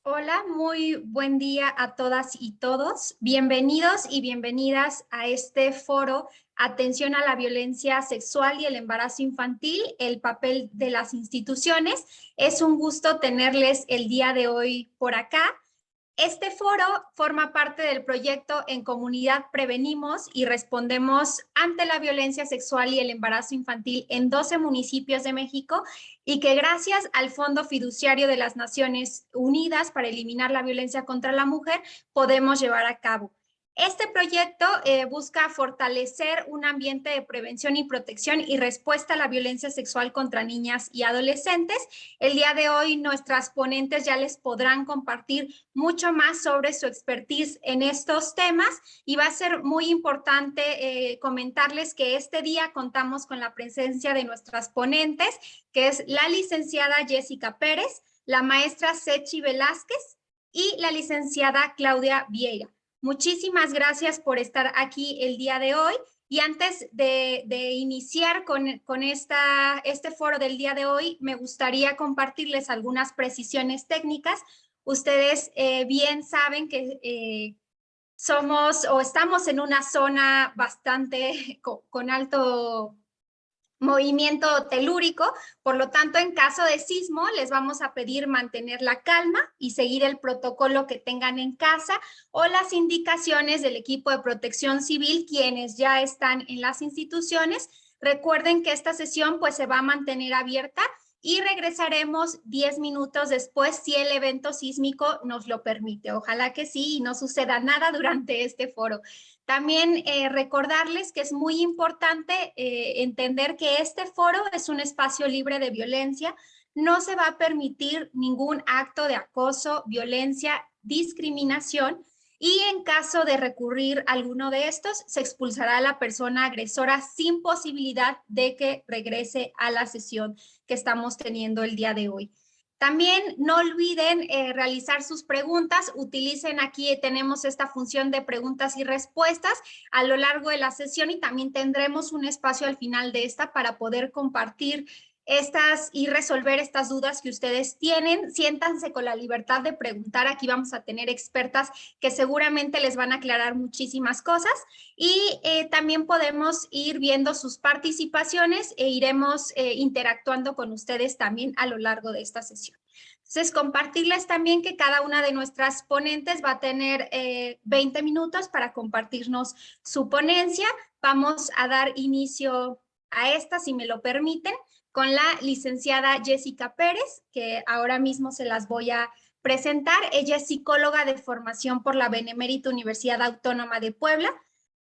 Hola, muy buen día a todas y todos. Bienvenidos y bienvenidas a este foro Atención a la violencia sexual y el embarazo infantil, el papel de las instituciones. Es un gusto tenerles el día de hoy por acá. Este foro forma parte del proyecto En Comunidad Prevenimos y Respondemos ante la violencia sexual y el embarazo infantil en 12 municipios de México y que gracias al Fondo Fiduciario de las Naciones Unidas para eliminar la violencia contra la mujer podemos llevar a cabo. Este proyecto busca fortalecer un ambiente de prevención y protección y respuesta a la violencia sexual contra niñas y adolescentes. El día de hoy nuestras ponentes ya les podrán compartir mucho más sobre su expertise en estos temas y va a ser muy importante comentarles que este día contamos con la presencia de nuestras ponentes, que es la licenciada Jessica Pérez, la maestra Sechi Velázquez y la licenciada Claudia Vieira. Muchísimas gracias por estar aquí el día de hoy. Y antes de iniciar con este foro del día de hoy, me gustaría compartirles algunas precisiones técnicas. Ustedes bien saben que somos o estamos en una zona bastante con alto movimiento telúrico, por lo tanto, en caso de sismo, les vamos a pedir mantener la calma y seguir el protocolo que tengan en casa o las indicaciones del equipo de protección civil, quienes ya están en las instituciones. Recuerden que esta sesión pues se va a mantener abierta y regresaremos 10 minutos después si el evento sísmico nos lo permite. Ojalá que sí y no suceda nada durante este foro. También recordarles que es muy importante entender que este foro es un espacio libre de violencia. No se va a permitir ningún acto de acoso, violencia, discriminación y en caso de recurrir a alguno de estos, se expulsará a la persona agresora sin posibilidad de que regrese a la sesión que estamos teniendo el día de hoy. También no olviden realizar sus preguntas, utilicen aquí, tenemos esta función de preguntas y respuestas a lo largo de la sesión y también tendremos un espacio al final de esta para poder compartir estas y resolver estas dudas que ustedes tienen. Siéntanse con la libertad de preguntar, aquí vamos a tener expertas que seguramente les van a aclarar muchísimas cosas y también podemos ir viendo sus participaciones e iremos interactuando con ustedes también a lo largo de esta sesión. Entonces, compartirles también que cada una de nuestras ponentes va a tener 20 minutos para compartirnos su ponencia. Vamos a dar inicio a esta, si me lo permiten, con la licenciada Jessica Pérez, que ahora mismo se las voy a presentar. Ella es psicóloga de formación por la Benemérita Universidad Autónoma de Puebla.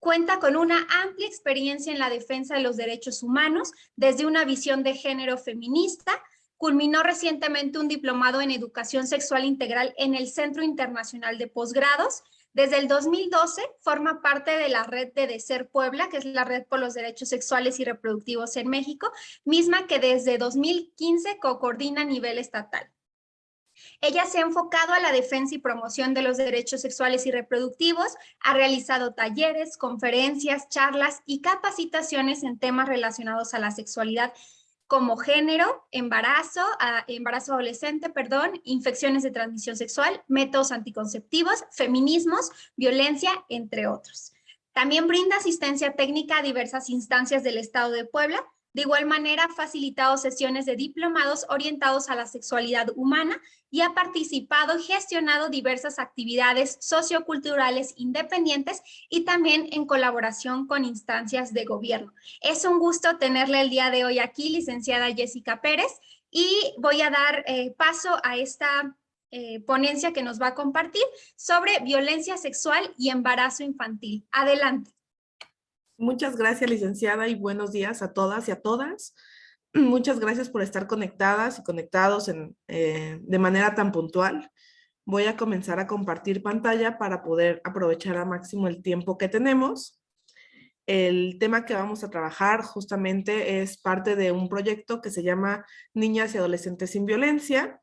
Cuenta con una amplia experiencia en la defensa de los derechos humanos desde una visión de género feminista. Culminó recientemente un diplomado en educación sexual integral en el Centro Internacional de Posgrados. Desde el 2012 forma parte de la red de DESER Puebla, que es la red por los derechos sexuales y reproductivos en México, misma que desde 2015 coordina a nivel estatal. Ella se ha enfocado a la defensa y promoción de los derechos sexuales y reproductivos, ha realizado talleres, conferencias, charlas y capacitaciones en temas relacionados a la sexualidad como género, embarazo adolescente, infecciones de transmisión sexual, métodos anticonceptivos, feminismos, violencia, entre otros. También brinda asistencia técnica a diversas instancias del Estado de Puebla. De igual manera, ha facilitado sesiones de diplomados orientados a la sexualidad humana y ha participado y gestionado diversas actividades socioculturales independientes y también en colaboración con instancias de gobierno. Es un gusto tenerla el día de hoy aquí, licenciada Jessica Pérez, y voy a dar paso a esta ponencia que nos va a compartir sobre violencia sexual y embarazo infantil. Adelante. Muchas gracias, licenciada, y buenos días a todas y a todas. Muchas gracias por estar conectadas y conectados de manera tan puntual. Voy a comenzar a compartir pantalla para poder aprovechar al máximo el tiempo que tenemos. El tema que vamos a trabajar justamente es parte de un proyecto que se llama Niñas y Adolescentes sin Violencia.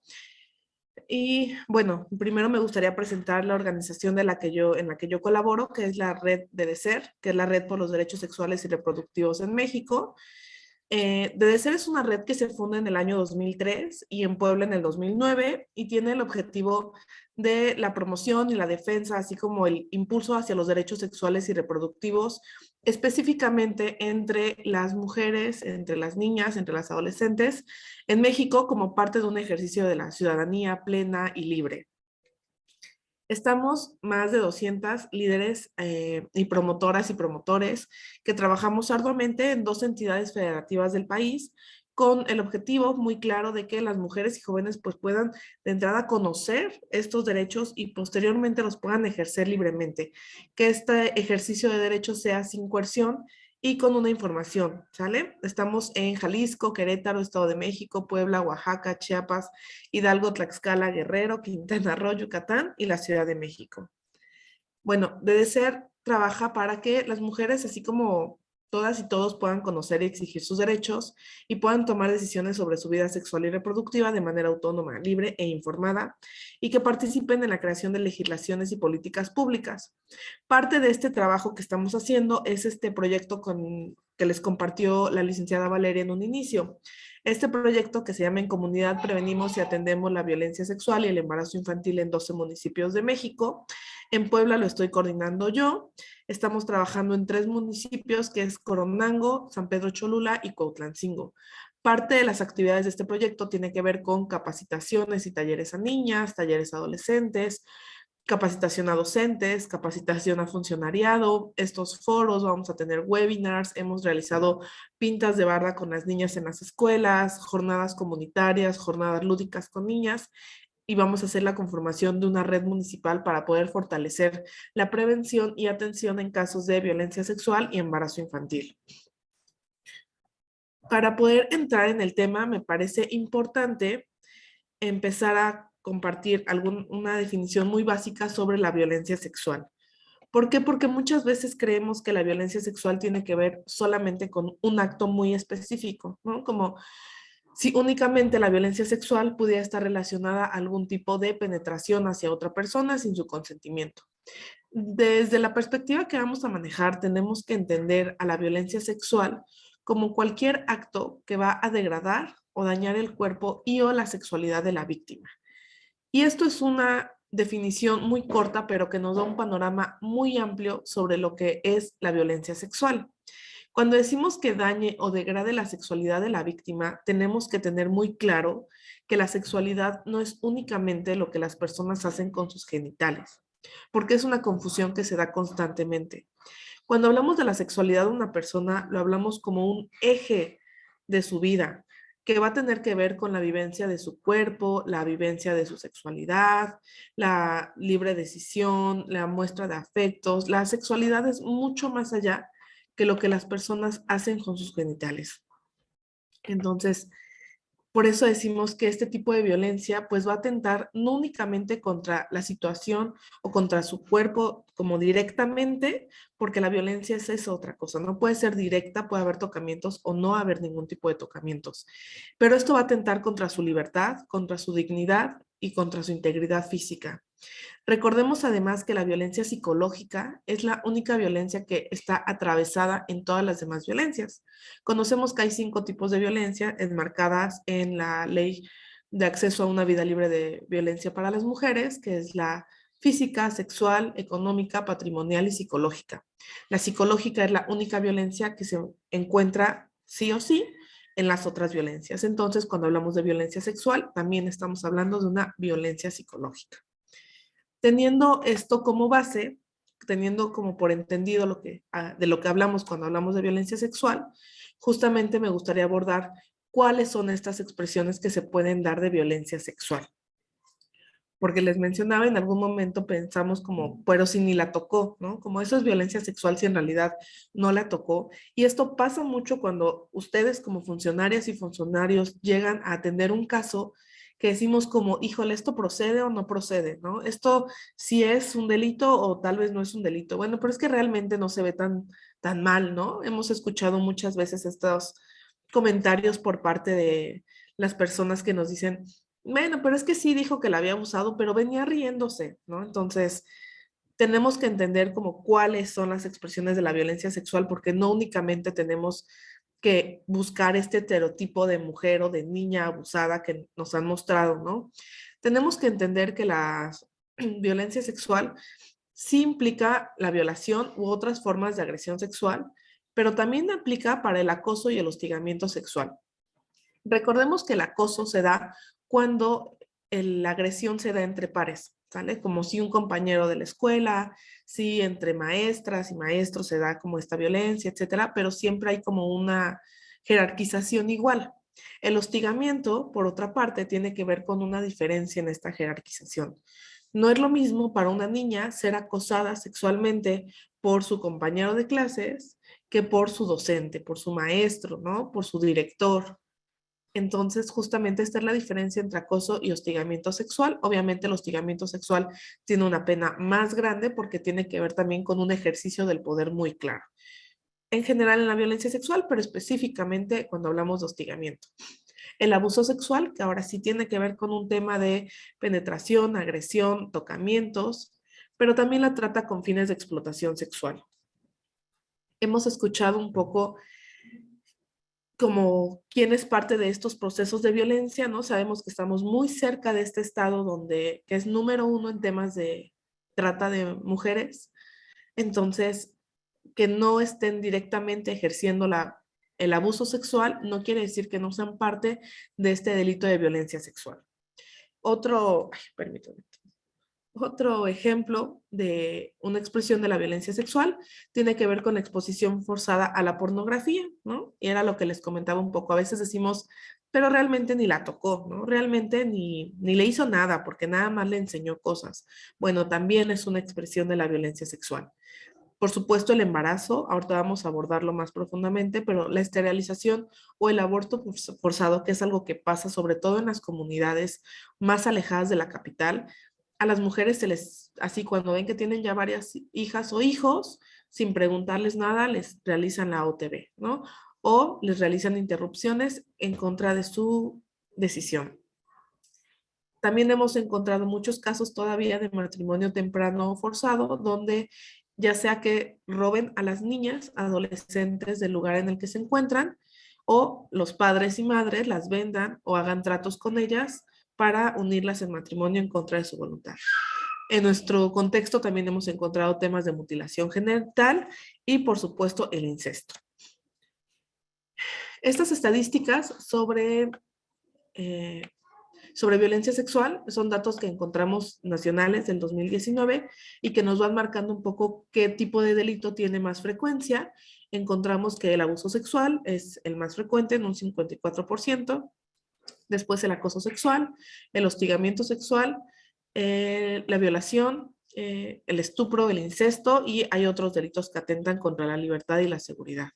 Y bueno, primero me gustaría presentar la organización en la que yo colaboro, que es la Red de DESER, que es la Red por los Derechos Sexuales y Reproductivos en México. DDCER es una red que se funda en el año 2003 y en Puebla en el 2009 y tiene el objetivo de la promoción y la defensa, así como el impulso hacia los derechos sexuales y reproductivos, específicamente entre las mujeres, entre las niñas, entre las adolescentes en México como parte de un ejercicio de la ciudadanía plena y libre. Estamos más de 200 líderes y promotoras y promotores que trabajamos arduamente en 2 entidades federativas del país con el objetivo muy claro de que las mujeres y jóvenes pues puedan de entrada conocer estos derechos y posteriormente los puedan ejercer libremente. Que este ejercicio de derechos sea sin coerción y con una información, ¿sale? Estamos en Jalisco, Querétaro, Estado de México, Puebla, Oaxaca, Chiapas, Hidalgo, Tlaxcala, Guerrero, Quintana Roo, Yucatán y la Ciudad de México. Bueno, DDCER trabaja para que las mujeres, así como todas y todos, puedan conocer y exigir sus derechos y puedan tomar decisiones sobre su vida sexual y reproductiva de manera autónoma, libre e informada, y que participen en la creación de legislaciones y políticas públicas. Parte de este trabajo que estamos haciendo es este proyecto que les compartió la licenciada Valeria en un inicio. Este proyecto, que se llama En Comunidad Prevenimos y Atendemos la Violencia Sexual y el Embarazo Infantil en 12 municipios de México. En Puebla lo estoy coordinando yo. Estamos trabajando en 3 municipios, que es Coronango, San Pedro Cholula y Cuautlancingo. Parte de las actividades de este proyecto tiene que ver con capacitaciones y talleres a niñas, talleres a adolescentes, capacitación a docentes, capacitación a funcionariado, estos foros, vamos a tener webinars, hemos realizado pintas de barda con las niñas en las escuelas, jornadas comunitarias, jornadas lúdicas con niñas, y vamos a hacer la conformación de una red municipal para poder fortalecer la prevención y atención en casos de violencia sexual y embarazo infantil. Para poder entrar en el tema, me parece importante empezar a compartir una definición muy básica sobre la violencia sexual. ¿Por qué? Porque muchas veces creemos que la violencia sexual tiene que ver solamente con un acto muy específico, ¿no? Como si únicamente la violencia sexual pudiera estar relacionada a algún tipo de penetración hacia otra persona sin su consentimiento. Desde la perspectiva que vamos a manejar, tenemos que entender a la violencia sexual como cualquier acto que va a degradar o dañar el cuerpo y o la sexualidad de la víctima. Y esto es una definición muy corta, pero que nos da un panorama muy amplio sobre lo que es la violencia sexual. Cuando decimos que dañe o degrade la sexualidad de la víctima, tenemos que tener muy claro que la sexualidad no es únicamente lo que las personas hacen con sus genitales, porque es una confusión que se da constantemente. Cuando hablamos de la sexualidad de una persona, lo hablamos como un eje de su vida, que va a tener que ver con la vivencia de su cuerpo, la vivencia de su sexualidad, la libre decisión, la muestra de afectos. La sexualidad es mucho más allá que lo que las personas hacen con sus genitales. Entonces, por eso decimos que este tipo de violencia pues va a atentar no únicamente contra la situación o contra su cuerpo como directamente, porque la violencia es otra cosa, no puede ser directa, puede haber tocamientos o no haber ningún tipo de tocamientos, pero esto va a atentar contra su libertad, contra su dignidad y contra su integridad física. Recordemos además que la violencia psicológica es la única violencia que está atravesada en todas las demás violencias. Conocemos que hay 5 tipos de violencia enmarcadas en la Ley de Acceso a una Vida Libre de Violencia para las Mujeres, que es la física, sexual, económica, patrimonial y psicológica. La psicológica es la única violencia que se encuentra sí o sí en las otras violencias. Entonces, cuando hablamos de violencia sexual, también estamos hablando de una violencia psicológica. Teniendo esto como base, teniendo como por entendido de lo que hablamos cuando hablamos de violencia sexual, justamente me gustaría abordar cuáles son estas expresiones que se pueden dar de violencia sexual. Porque les mencionaba, en algún momento pensamos como, pero si ni la tocó, ¿no? Como eso es violencia sexual si en realidad no la tocó. Y esto pasa mucho cuando ustedes como funcionarias y funcionarios llegan a atender un caso que decimos como, híjole, ¿esto procede o no procede, no? Esto sí es un delito o tal vez no es un delito. Bueno, pero es que realmente no se ve tan mal, ¿no? Hemos escuchado muchas veces estos comentarios por parte de las personas que nos dicen, bueno, pero es que sí dijo que la había abusado, pero venía riéndose, ¿no? Entonces, tenemos que entender como cuáles son las expresiones de la violencia sexual, porque no únicamente tenemos que buscar este estereotipo de mujer o de niña abusada que nos han mostrado, ¿no? Tenemos que entender que la violencia sexual sí implica la violación u otras formas de agresión sexual, pero también aplica para el acoso y el hostigamiento sexual. Recordemos que el acoso se da cuando la agresión se da entre pares, ¿sale? Como si un compañero de la escuela, si entre maestras y maestros se da como esta violencia, etcétera, pero siempre hay como una jerarquización igual. El hostigamiento, por otra parte, tiene que ver con una diferencia en esta jerarquización. No es lo mismo para una niña ser acosada sexualmente por su compañero de clases que por su docente, por su maestro, ¿no? Por su director. Entonces, justamente esta es la diferencia entre acoso y hostigamiento sexual. Obviamente, el hostigamiento sexual tiene una pena más grande porque tiene que ver también con un ejercicio del poder muy claro. En general en la violencia sexual, pero específicamente cuando hablamos de hostigamiento. El abuso sexual, que ahora sí tiene que ver con un tema de penetración, agresión, tocamientos, pero también la trata con fines de explotación sexual. Hemos escuchado un poco como quién es parte de estos procesos de violencia, ¿no? Sabemos que estamos muy cerca de este estado que es número uno en temas de trata de mujeres. Entonces, que no estén directamente ejerciendo el abuso sexual no quiere decir que no sean parte de este delito de violencia sexual. Permítame. Otro ejemplo de una expresión de la violencia sexual tiene que ver con la exposición forzada a la pornografía, ¿no? Y era lo que les comentaba un poco. A veces decimos, pero realmente ni la tocó, ¿no? Realmente ni le hizo nada porque nada más le enseñó cosas. Bueno, también es una expresión de la violencia sexual. Por supuesto, el embarazo, ahorita vamos a abordarlo más profundamente, pero la esterilización o el aborto forzado, que es algo que pasa sobre todo en las comunidades más alejadas de la capital, a las mujeres así cuando ven que tienen ya varias hijas o hijos, sin preguntarles nada, les realizan la OTB, ¿no? O les realizan interrupciones en contra de su decisión. También hemos encontrado muchos casos todavía de matrimonio temprano forzado, donde ya sea que roben a las niñas, adolescentes del lugar en el que se encuentran, o los padres y madres las vendan o hagan tratos con ellas para unirlas en matrimonio en contra de su voluntad. En nuestro contexto también hemos encontrado temas de mutilación genital y, por supuesto, el incesto. Estas estadísticas sobre violencia sexual son datos que encontramos nacionales del 2019 y que nos van marcando un poco qué tipo de delito tiene más frecuencia. Encontramos que el abuso sexual es el más frecuente en un 54%, después el acoso sexual, el hostigamiento sexual, la violación, el estupro, el incesto y hay otros delitos que atentan contra la libertad y la seguridad.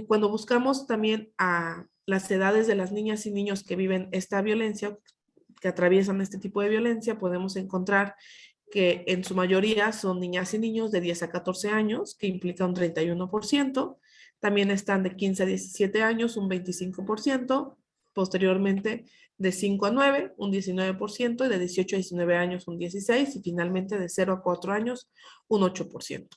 Cuando buscamos también a las edades de las niñas y niños que viven esta violencia, que atraviesan este tipo de violencia, podemos encontrar que en su mayoría son niñas y niños de 10 a 14 años, que implica un 31%. También están de 15 a 17 años, un 25%. Posteriormente, de 5 a 9, un 19%. Y de 18 a 19 años, un 16%. Y finalmente, de 0 a 4 años, un 8%.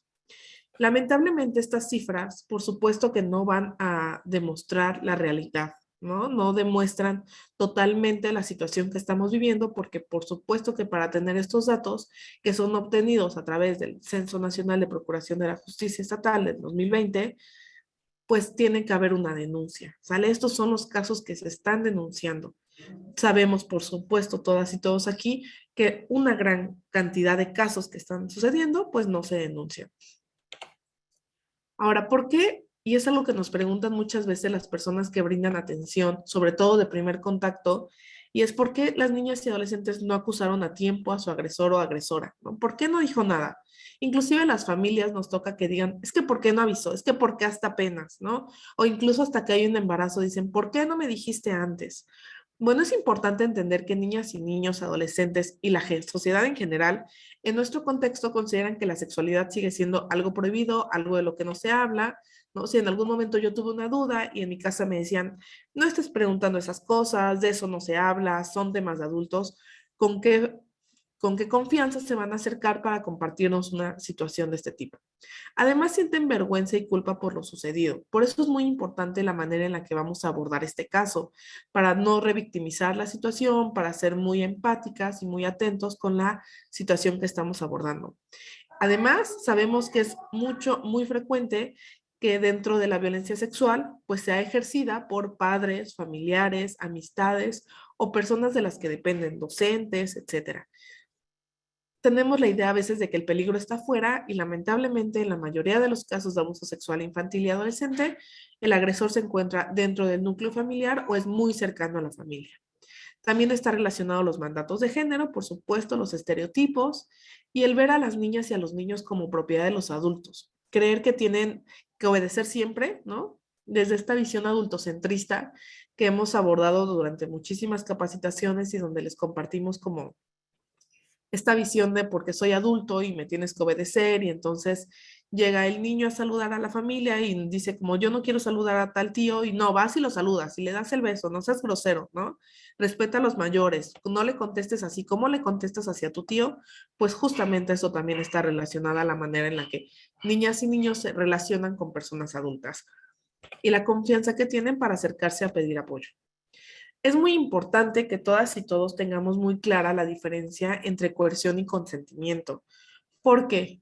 Lamentablemente estas cifras, por supuesto que no van a demostrar la realidad, ¿no? No demuestran totalmente la situación que estamos viviendo porque por supuesto que para tener estos datos que son obtenidos a través del Censo Nacional de Procuración de la Justicia Estatal del 2020, pues tiene que haber una denuncia, ¿sale? Estos son los casos que se están denunciando. Sabemos, por supuesto, todas y todos aquí, que una gran cantidad de casos que están sucediendo, pues no se denuncian. Ahora, ¿por qué? Y es algo que nos preguntan muchas veces las personas que brindan atención, sobre todo de primer contacto, y es por qué las niñas y adolescentes no acusaron a tiempo a su agresor o agresora, ¿no? ¿Por qué no dijo nada? Inclusive las familias nos toca que digan, es que ¿por qué no avisó? Es que ¿por qué hasta apenas, no? O incluso hasta que hay un embarazo dicen, ¿por qué no me dijiste antes? Bueno, es importante entender que niñas y niños, adolescentes y la sociedad en general, en nuestro contexto consideran que la sexualidad sigue siendo algo prohibido, algo de lo que no se habla, ¿no? Si en algún momento yo tuve una duda y en mi casa me decían, no estés preguntando esas cosas, de eso no se habla, son temas de adultos, ¿con qué con qué confianza se van a acercar para compartirnos una situación de este tipo. Además, sienten vergüenza y culpa por lo sucedido. Por eso es muy importante la manera en la que vamos a abordar este caso, para no revictimizar la situación, para ser muy empáticas y muy atentos con la situación que estamos abordando. Además, sabemos que es muy frecuente que dentro de la violencia sexual, pues sea ejercida por padres, familiares, amistades o personas de las que dependen, docentes, etcétera. Tenemos la idea a veces de que el peligro está afuera y lamentablemente en la mayoría de los casos de abuso sexual infantil y adolescente, el agresor se encuentra dentro del núcleo familiar o es muy cercano a la familia. También está relacionado a los mandatos de género, por supuesto, los estereotipos y el ver a las niñas y a los niños como propiedad de los adultos. Creer que tienen que obedecer siempre, ¿no? Desde esta visión adultocentrista que hemos abordado durante muchísimas capacitaciones y donde les compartimos como esta visión de porque soy adulto y me tienes que obedecer y entonces llega el niño a saludar a la familia y dice como yo no quiero saludar a tal tío y no, vas y lo saludas y le das el beso, no seas grosero, ¿no? Respeta a los mayores, no le contestes así, ¿cómo le contestas hacia tu tío? Pues justamente eso también está relacionado a la manera en la que niñas y niños se relacionan con personas adultas y la confianza que tienen para acercarse a pedir apoyo. Es muy importante que todas y todos tengamos muy clara la diferencia entre coerción y consentimiento, porque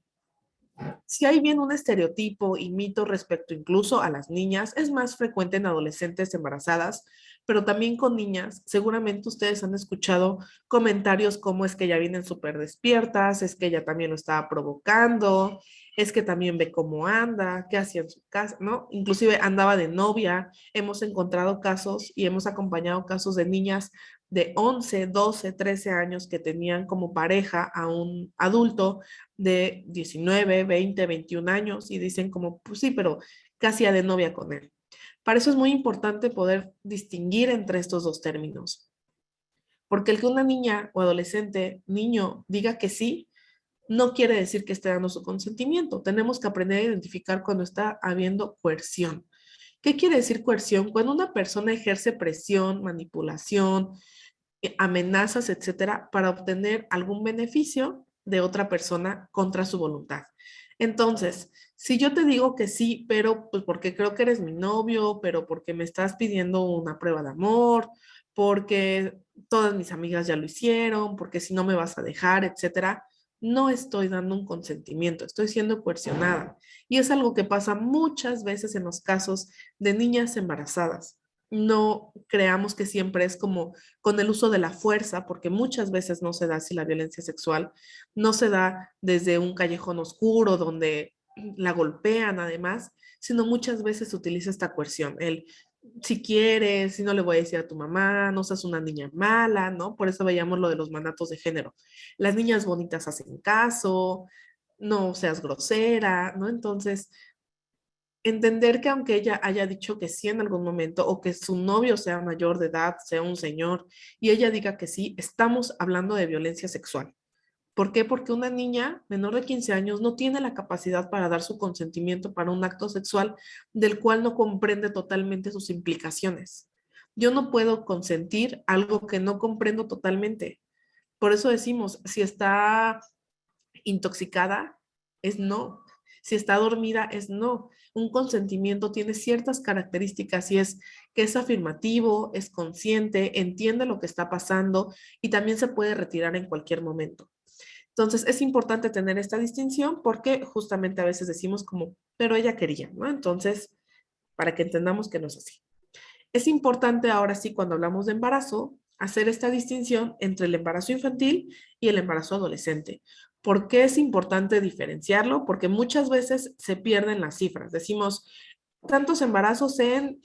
si hay bien un estereotipo y mito respecto incluso a las niñas, es más frecuente en adolescentes embarazadas, pero también con niñas. Seguramente ustedes han escuchado comentarios como es que ya vienen súper despiertas, es que ella también lo estaba provocando, es que también ve cómo anda, qué hacía en su casa, ¿no? Inclusive andaba de novia. Hemos encontrado casos y hemos acompañado casos de niñas de 11, 12, 13 años que tenían como pareja a un adulto de 19, 20, 21 años y dicen como, pues sí, pero casi de novia con él. Para eso es muy importante poder distinguir entre estos dos términos, porque el que una niña o adolescente, niño, diga que sí, no quiere decir que esté dando su consentimiento. Tenemos que aprender a identificar cuando está habiendo coerción. ¿Qué quiere decir coerción? Cuando una persona ejerce presión, manipulación, amenazas, etcétera, para obtener algún beneficio de otra persona contra su voluntad. Entonces, si yo te digo que sí, pero pues porque creo que eres mi novio, pero porque me estás pidiendo una prueba de amor, porque todas mis amigas ya lo hicieron, porque si no me vas a dejar, etcétera, no estoy dando un consentimiento, estoy siendo coercionada. Y es algo que pasa muchas veces en los casos de niñas embarazadas. No creamos que siempre es como con el uso de la fuerza, porque muchas veces no se da así la violencia sexual, no se da desde un callejón oscuro donde la golpean además, sino muchas veces se utiliza esta coerción, el si quieres, si no le voy a decir a tu mamá, no seas una niña mala, ¿no? Por eso veíamos lo de los mandatos de género. Las niñas bonitas hacen caso, no seas grosera, ¿no? Entonces, entender que aunque ella haya dicho que sí en algún momento o que su novio sea mayor de edad, sea un señor, y ella diga que sí, estamos hablando de violencia sexual. ¿Por qué? Porque una niña menor de 15 años no tiene la capacidad para dar su consentimiento para un acto sexual del cual no comprende totalmente sus implicaciones. Yo no puedo consentir algo que no comprendo totalmente. Por eso decimos, si está intoxicada, es no. Si está dormida, es no. Un consentimiento tiene ciertas características y es que es afirmativo, es consciente, entiende lo que está pasando y también se puede retirar en cualquier momento. Entonces, es importante tener esta distinción porque justamente a veces decimos como, pero ella quería, ¿no? Entonces, para que entendamos que no es así. Es importante ahora sí, cuando hablamos de embarazo, hacer esta distinción entre el embarazo infantil y el embarazo adolescente. ¿Por qué es importante diferenciarlo? Porque muchas veces se pierden las cifras. Decimos, tantos embarazos en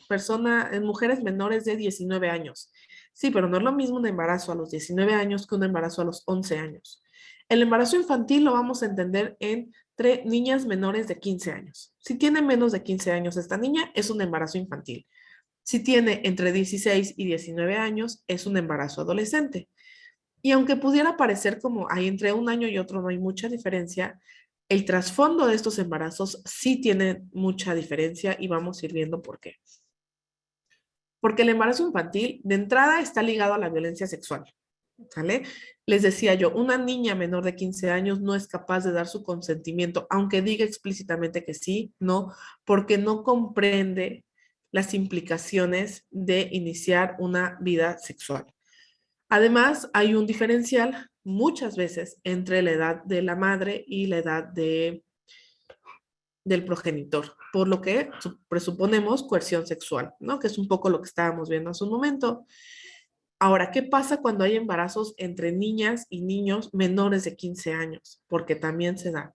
mujeres menores de 19 años. Sí, pero no es lo mismo un embarazo a los 19 años que un embarazo a los 11 años. El embarazo infantil lo vamos a entender entre niñas menores de 15 años. Si tiene menos de 15 años esta niña, es un embarazo infantil. Si tiene entre 16 y 19 años, es un embarazo adolescente. Y aunque pudiera parecer como hay entre un año y otro no hay mucha diferencia, el trasfondo de estos embarazos sí tiene mucha diferencia y vamos a ir viendo por qué. Porque el embarazo infantil de entrada está ligado a la violencia sexual. ¿Sale? Les decía yo, una niña menor de 15 años no es capaz de dar su consentimiento, aunque diga explícitamente que sí, no, porque no comprende las implicaciones de iniciar una vida sexual. Además, hay un diferencial muchas veces entre la edad de la madre y la edad del progenitor, por lo que presuponemos coerción sexual, ¿no? Que es un poco lo que estábamos viendo hace un momento. Ahora, ¿qué pasa cuando hay embarazos entre niñas y niños menores de 15 años? Porque también se da.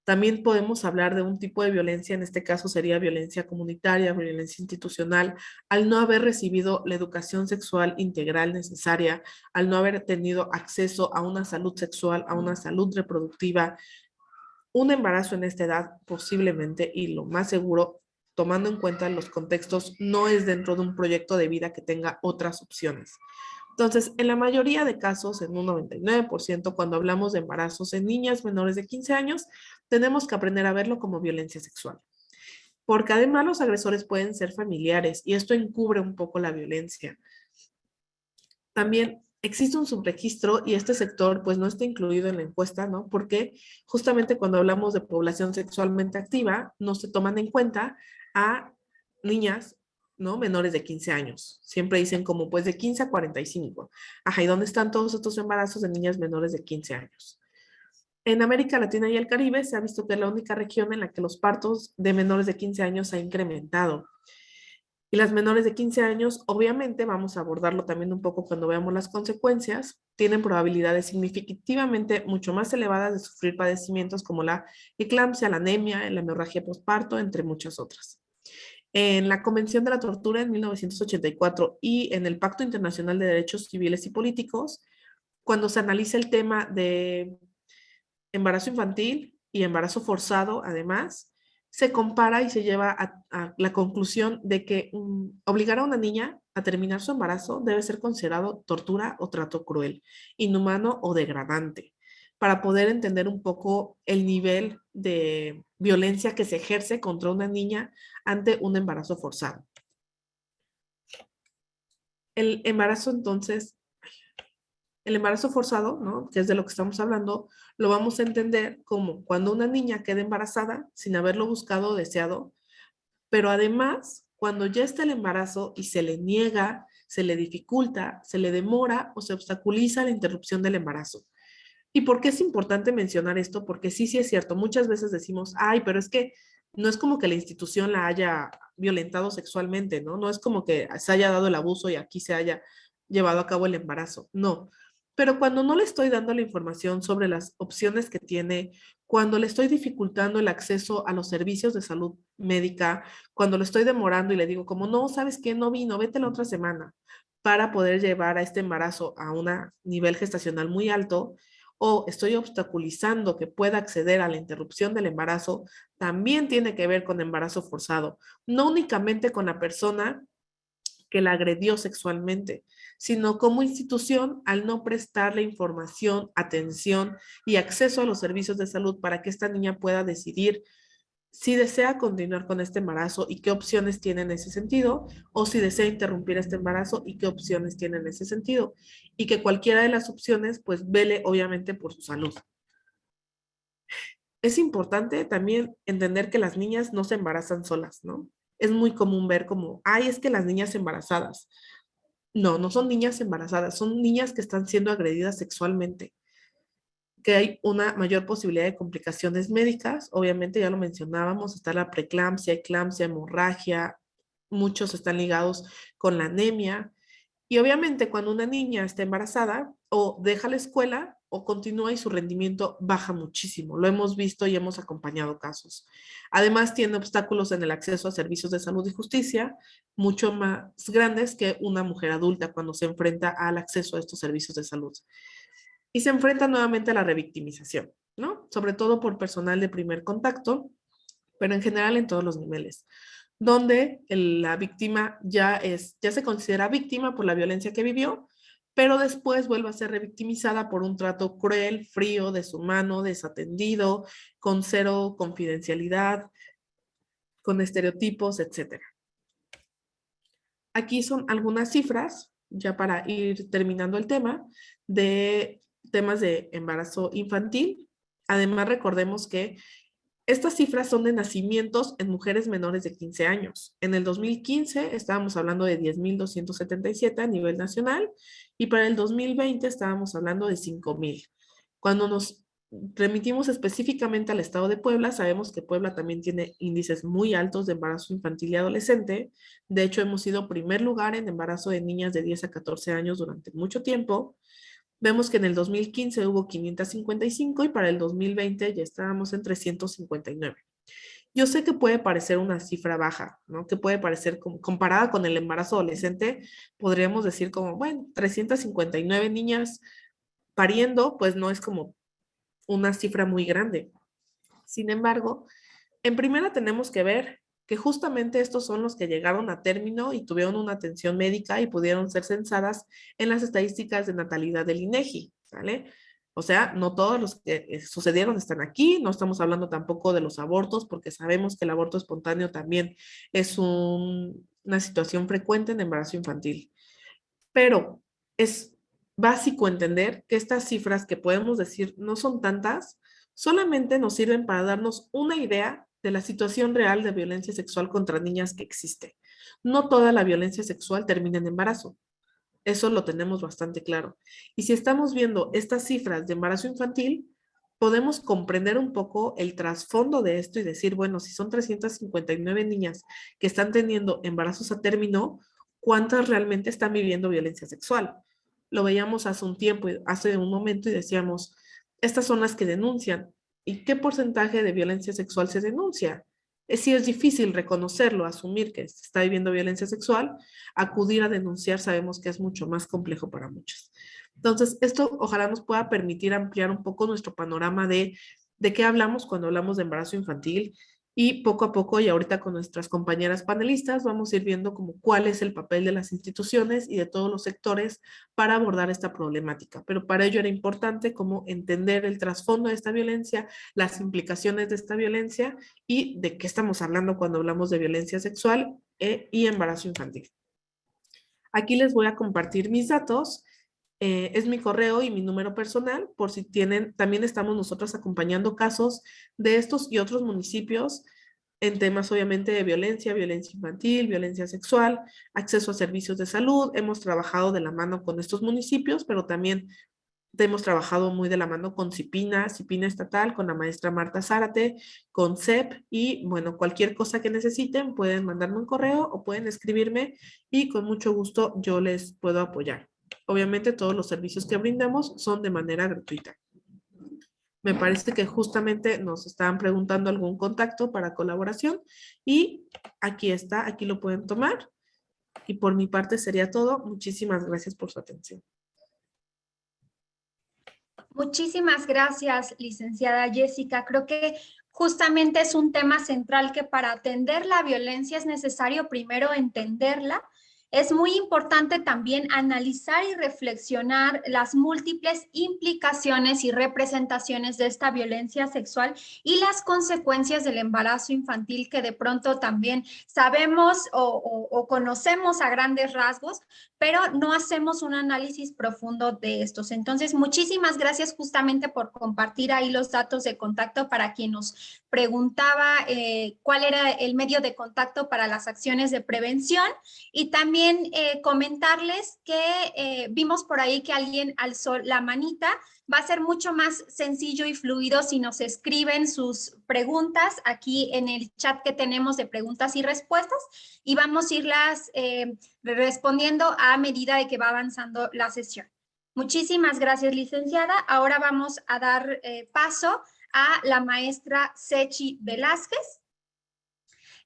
También podemos hablar de un tipo de violencia, en este caso sería violencia comunitaria, violencia institucional, al no haber recibido la educación sexual integral necesaria, al no haber tenido acceso a una salud sexual, a una salud reproductiva. Un embarazo en esta edad posiblemente, y lo más seguro, tomando en cuenta los contextos, no es dentro de un proyecto de vida que tenga otras opciones. Entonces, en la mayoría de casos, en un 99%, cuando hablamos de embarazos en niñas menores de 15 años, tenemos que aprender a verlo como violencia sexual. Porque además los agresores pueden ser familiares y esto encubre un poco la violencia. También existe un subregistro y este sector pues no está incluido en la encuesta, ¿no? Porque justamente cuando hablamos de población sexualmente activa, no se toman en cuenta a niñas, ¿no? Menores de 15 años. Siempre dicen como pues de 15 a 45. Ajá, ¿y dónde están todos estos embarazos de niñas menores de 15 años? En América Latina y el Caribe se ha visto que es la única región en la que los partos de menores de 15 años ha incrementado. Y las menores de 15 años, obviamente, vamos a abordarlo también un poco cuando veamos las consecuencias, tienen probabilidades significativamente mucho más elevadas de sufrir padecimientos como la eclampsia, la anemia, la hemorragia postparto, entre muchas otras. En la Convención de la Tortura en 1984 y en el Pacto Internacional de Derechos Civiles y Políticos, cuando se analiza el tema de embarazo infantil y embarazo forzado, además, se compara y se lleva a la conclusión de que obligar a una niña a terminar su embarazo debe ser considerado tortura o trato cruel, inhumano o degradante, para poder entender un poco el nivel de violencia que se ejerce contra una niña ante un embarazo forzado. El embarazo entonces el embarazo forzado, ¿no? Que es de lo que estamos hablando, lo vamos a entender como cuando una niña queda embarazada sin haberlo buscado o deseado, pero además cuando ya está el embarazo y se le niega, se le dificulta, se le demora o se obstaculiza la interrupción del embarazo. ¿Y por qué es importante mencionar esto? Porque sí, sí es cierto, muchas veces decimos, ay, pero es que no es como que la institución la haya violentado sexualmente, ¿no? No es como que se haya dado el abuso y aquí se haya llevado a cabo el embarazo, no. Pero cuando no le estoy dando la información sobre las opciones que tiene, cuando le estoy dificultando el acceso a los servicios de salud médica, cuando le estoy demorando y le digo como, no, ¿sabes qué? No vino, vete la otra semana para poder llevar a este embarazo a un nivel gestacional muy alto, o estoy obstaculizando que pueda acceder a la interrupción del embarazo, también tiene que ver con embarazo forzado, no únicamente con la persona que la agredió sexualmente, sino como institución al no prestarle información, atención y acceso a los servicios de salud para que esta niña pueda decidir si desea continuar con este embarazo y qué opciones tiene en ese sentido, o si desea interrumpir este embarazo y qué opciones tiene en ese sentido, y que cualquiera de las opciones pues vele obviamente por su salud. Es importante también entender que las niñas no se embarazan solas, ¿no? Es muy común ver como, ay, es que las niñas embarazadas. No, no son niñas embarazadas, son niñas que están siendo agredidas sexualmente, que hay una mayor posibilidad de complicaciones médicas. Obviamente, ya lo mencionábamos, está la preeclampsia, eclampsia, hemorragia, muchos están ligados con la anemia. Y obviamente, cuando una niña está embarazada o deja la escuela o continúa y su rendimiento baja muchísimo. Lo hemos visto y hemos acompañado casos. Además, tiene obstáculos en el acceso a servicios de salud y justicia mucho más grandes que una mujer adulta cuando se enfrenta al acceso a estos servicios de salud y se enfrenta nuevamente a la revictimización, ¿no? Sobre todo por personal de primer contacto, pero en general en todos los niveles, donde la víctima ya se considera víctima por la violencia que vivió, pero después vuelve a ser revictimizada por un trato cruel, frío, deshumano, desatendido, con cero confidencialidad, con estereotipos, etcétera. Aquí son algunas cifras ya para ir terminando el tema, de temas de embarazo infantil. Además, recordemos que estas cifras son de nacimientos en mujeres menores de 15 años. En el 2015 estábamos hablando de 10.277 a nivel nacional y para el 2020 estábamos hablando de 5.000. Cuando nos remitimos específicamente al estado de Puebla, sabemos que Puebla también tiene índices muy altos de embarazo infantil y adolescente. De hecho, hemos sido primer lugar en embarazo de niñas de 10 a 14 años durante mucho tiempo. Vemos que en el 2015 hubo 555 y para el 2020 ya estábamos en 359. Yo sé que puede parecer una cifra baja, ¿no? Que puede parecer comparada con el embarazo adolescente, podríamos decir como, bueno, 359 niñas pariendo, pues no es como una cifra muy grande. Sin embargo, en primera tenemos que ver que justamente estos son los que llegaron a término y tuvieron una atención médica y pudieron ser censadas en las estadísticas de natalidad del INEGI, ¿sale? O sea, no todos los que sucedieron están aquí, no estamos hablando tampoco de los abortos, porque sabemos que el aborto espontáneo también es una situación frecuente en embarazo infantil. Pero es básico entender que estas cifras que podemos decir no son tantas, solamente nos sirven para darnos una idea de la situación real de violencia sexual contra niñas que existe. No toda la violencia sexual termina en embarazo. Eso lo tenemos bastante claro. Y si estamos viendo estas cifras de embarazo infantil, podemos comprender un poco el trasfondo de esto y decir, bueno, si son 359 niñas que están teniendo embarazos a término, ¿cuántas realmente están viviendo violencia sexual? Lo veíamos hace un tiempo, hace un momento y decíamos, estas son las que denuncian. ¿Y qué porcentaje de violencia sexual se denuncia? Es difícil reconocerlo, asumir que se está viviendo violencia sexual, acudir a denunciar sabemos que es mucho más complejo para muchas. Entonces, esto ojalá nos pueda permitir ampliar un poco nuestro panorama de qué hablamos cuando hablamos de embarazo infantil y poco a poco y ahorita con nuestras compañeras panelistas vamos a ir viendo como cuál es el papel de las instituciones y de todos los sectores para abordar esta problemática. Pero para ello era importante como entender el trasfondo de esta violencia, las implicaciones de esta violencia y de qué estamos hablando cuando hablamos de violencia sexual y embarazo infantil. Aquí les voy a compartir mis datos. Es mi correo y mi número personal, por si tienen, también estamos nosotros acompañando casos de estos y otros municipios en temas obviamente de violencia, violencia infantil, violencia sexual, acceso a servicios de salud. Hemos trabajado de la mano con estos municipios, pero también hemos trabajado muy de la mano con CIPINA, CIPINA estatal, con la maestra Marta Zárate, con CEP y bueno, cualquier cosa que necesiten pueden mandarme un correo o pueden escribirme y con mucho gusto yo les puedo apoyar. Obviamente todos los servicios que brindamos son de manera gratuita. Me parece que justamente nos estaban preguntando algún contacto para colaboración y aquí está, aquí lo pueden tomar. Y por mi parte sería todo. Muchísimas gracias por su atención. Muchísimas gracias, licenciada Jessica. Creo que justamente es un tema central que para atender la violencia es necesario primero entenderla. Es muy importante también analizar y reflexionar las múltiples implicaciones y representaciones de esta violencia sexual y las consecuencias del embarazo infantil que de pronto también sabemos o conocemos a grandes rasgos, pero no hacemos un análisis profundo de estos. Entonces, muchísimas gracias justamente por compartir ahí los datos de contacto para quien nos preguntaba cuál era el medio de contacto para las acciones de prevención y también comentarles que vimos por ahí que alguien alzó la manita. Va a ser mucho más sencillo y fluido si nos escriben sus preguntas aquí en el chat que tenemos de preguntas y respuestas y vamos a irlas respondiendo a medida de que va avanzando la sesión. Muchísimas gracias, licenciada. Ahora vamos a dar paso a la maestra Sechi Velázquez.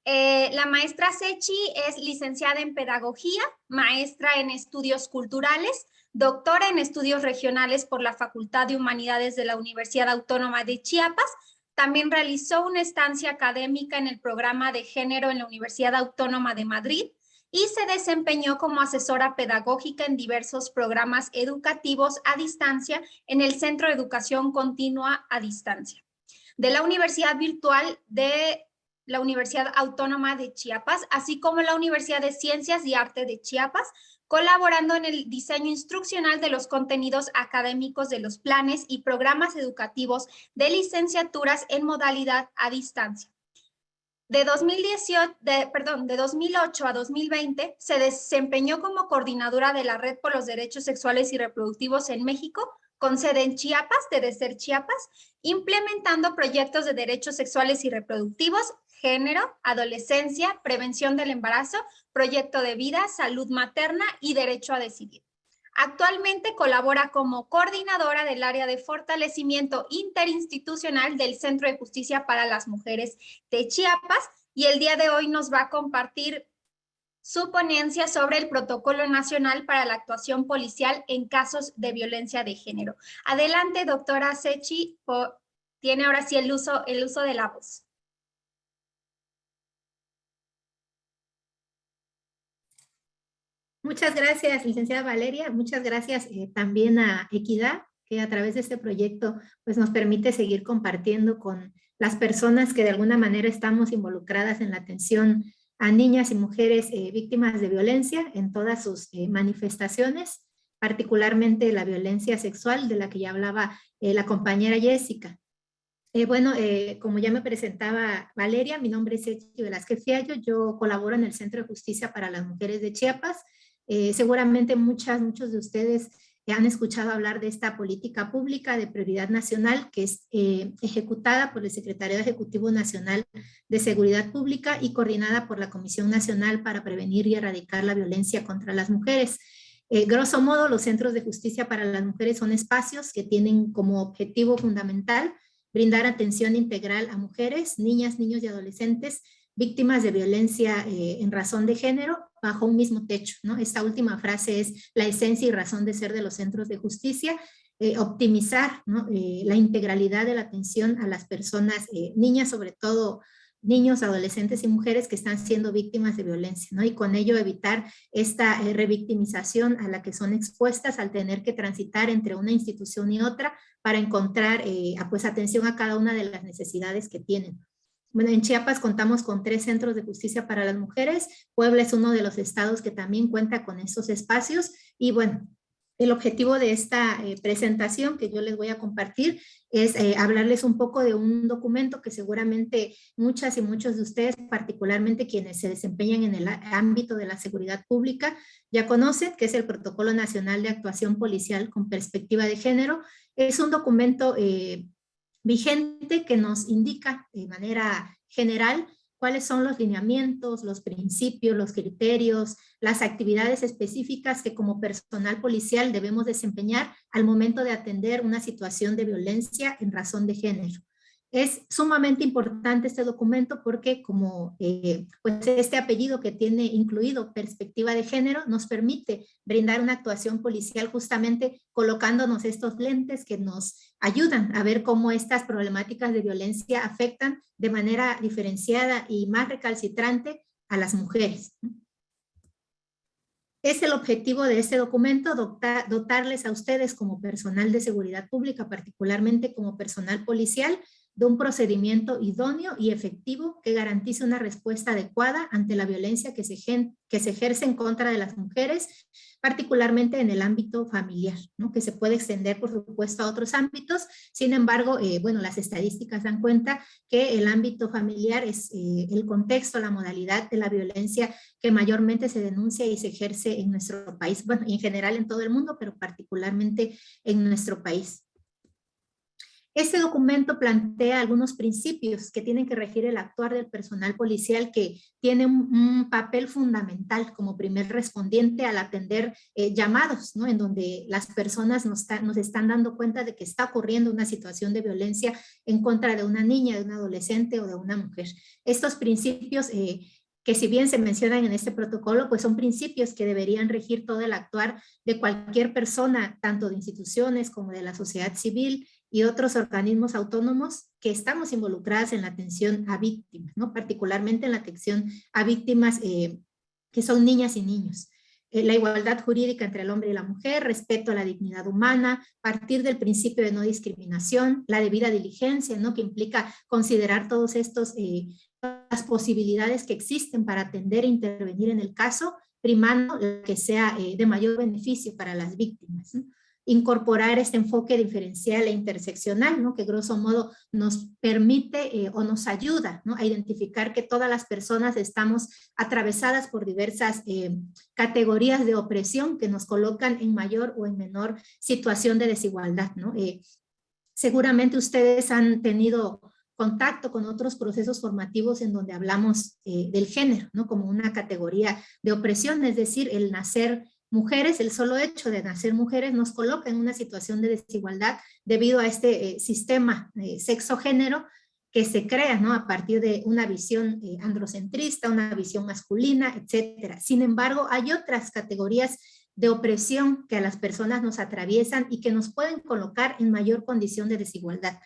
La maestra Sechi es licenciada en Pedagogía, maestra en Estudios Culturales, doctora en Estudios Regionales por la Facultad de Humanidades de la Universidad Autónoma de Chiapas. También realizó una estancia académica en el programa de género en la Universidad Autónoma de Madrid y se desempeñó como asesora pedagógica en diversos programas educativos a distancia en el Centro de Educación Continua a Distancia de la Universidad Virtual de la Universidad Autónoma de Chiapas, así como la Universidad de Ciencias y Arte de Chiapas, colaborando en el diseño instruccional de los contenidos académicos de los planes y programas educativos de licenciaturas en modalidad a distancia. De 2008 a 2020 se desempeñó como coordinadora de la Red por los Derechos Sexuales y Reproductivos en México, con sede en Chiapas, de DESER Chiapas, implementando proyectos de derechos sexuales y reproductivos, género, adolescencia, prevención del embarazo, proyecto de vida, salud materna y derecho a decidir. Actualmente colabora como coordinadora del área de fortalecimiento interinstitucional del Centro de Justicia para las Mujeres de Chiapas, y el día de hoy nos va a compartir su ponencia sobre el Protocolo Nacional para la Actuación Policial en Casos de Violencia de Género. Adelante, doctora Sechi, tiene ahora sí el uso de la voz. Muchas gracias, licenciada Valeria. Muchas gracias también a Equidad, que a través de este proyecto pues, nos permite seguir compartiendo con las personas que de alguna manera estamos involucradas en la atención a niñas y mujeres víctimas de violencia en todas sus manifestaciones, particularmente la violencia sexual de la que ya hablaba la compañera Jessica. Como ya me presentaba Valeria, mi nombre es Echi Velázquez Fiallo, yo colaboro en el Centro de Justicia para las Mujeres de Chiapas. Seguramente muchos de ustedes han escuchado hablar de esta política pública de prioridad nacional que es ejecutada por el Secretariado Ejecutivo Nacional de Seguridad Pública y coordinada por la Comisión Nacional para Prevenir y Erradicar la Violencia contra las Mujeres. Grosso modo, los centros de justicia para las mujeres son espacios que tienen como objetivo fundamental brindar atención integral a mujeres, niñas, niños y adolescentes víctimas de violencia en razón de género bajo un mismo techo, ¿no? Esta última frase es la esencia y razón de ser de los centros de justicia, optimizar, ¿no? La integralidad de la atención a las personas, niñas sobre todo, niños, adolescentes y mujeres que están siendo víctimas de violencia, ¿no? Y con ello evitar esta revictimización a la que son expuestas al tener que transitar entre una institución y otra para encontrar pues atención a cada una de las necesidades que tienen. Bueno, en Chiapas contamos con 3 centros de justicia para las mujeres. Puebla es uno de los estados que también cuenta con estos espacios. Y bueno, el objetivo de esta presentación que yo les voy a compartir es hablarles un poco de un documento que seguramente muchas y muchos de ustedes, particularmente quienes se desempeñan en el ámbito de la seguridad pública, ya conocen, que es el Protocolo Nacional de Actuación Policial con Perspectiva de Género. Es un documento vigente que nos indica de manera general cuáles son los lineamientos, los principios, los criterios, las actividades específicas que como personal policial debemos desempeñar al momento de atender una situación de violencia en razón de género. Es sumamente importante este documento porque como pues este apellido que tiene incluido perspectiva de género nos permite brindar una actuación policial justamente colocándonos estos lentes que nos ayudan a ver cómo estas problemáticas de violencia afectan de manera diferenciada y más recalcitrante a las mujeres. Es el objetivo de este documento dotarles a ustedes como personal de seguridad pública, particularmente como personal policial, de un procedimiento idóneo y efectivo que garantice una respuesta adecuada ante la violencia que se ejerce en contra de las mujeres, particularmente en el ámbito familiar, ¿no? Que se puede extender, por supuesto, a otros ámbitos. Sin embargo, bueno, las estadísticas dan cuenta que el ámbito familiar es el contexto, la modalidad de la violencia que mayormente se denuncia y se ejerce en nuestro país, bueno, en general en todo el mundo, pero particularmente en nuestro país. Este documento plantea algunos principios que tienen que regir el actuar del personal policial que tiene un papel fundamental como primer respondiente al atender llamados, ¿no? En donde las personas nos están dando cuenta de que está ocurriendo una situación de violencia en contra de una niña, de un adolescente o de una mujer. Estos principios que si bien se mencionan en este protocolo, pues son principios que deberían regir todo el actuar de cualquier persona, tanto de instituciones como de la sociedad civil y otros organismos autónomos que estamos involucradas en la atención a víctimas, ¿no? Particularmente en la atención a víctimas que son niñas y niños. La igualdad jurídica entre el hombre y la mujer, respeto a la dignidad humana, partir del principio de no discriminación, la debida diligencia, ¿no? Que implica considerar todos estos las posibilidades que existen para atender e intervenir en el caso, primando la que sea de mayor beneficio para las víctimas, ¿no? Incorporar este enfoque diferencial e interseccional, ¿no? Que grosso modo nos permite o nos ayuda, ¿no? A identificar que todas las personas estamos atravesadas por diversas categorías de opresión que nos colocan en mayor o en menor situación de desigualdad, ¿no? Seguramente ustedes han tenido contacto con otros procesos formativos en donde hablamos del género, ¿no? Como una categoría de opresión, es decir, el nacer mujeres, el solo hecho de nacer mujeres nos coloca en una situación de desigualdad debido a este sistema sexo-género que se crea, ¿no? A partir de una visión androcentrista, una visión masculina, etcétera. Sin embargo, hay otras categorías de opresión que a las personas nos atraviesan y que nos pueden colocar en mayor condición de desigualdad.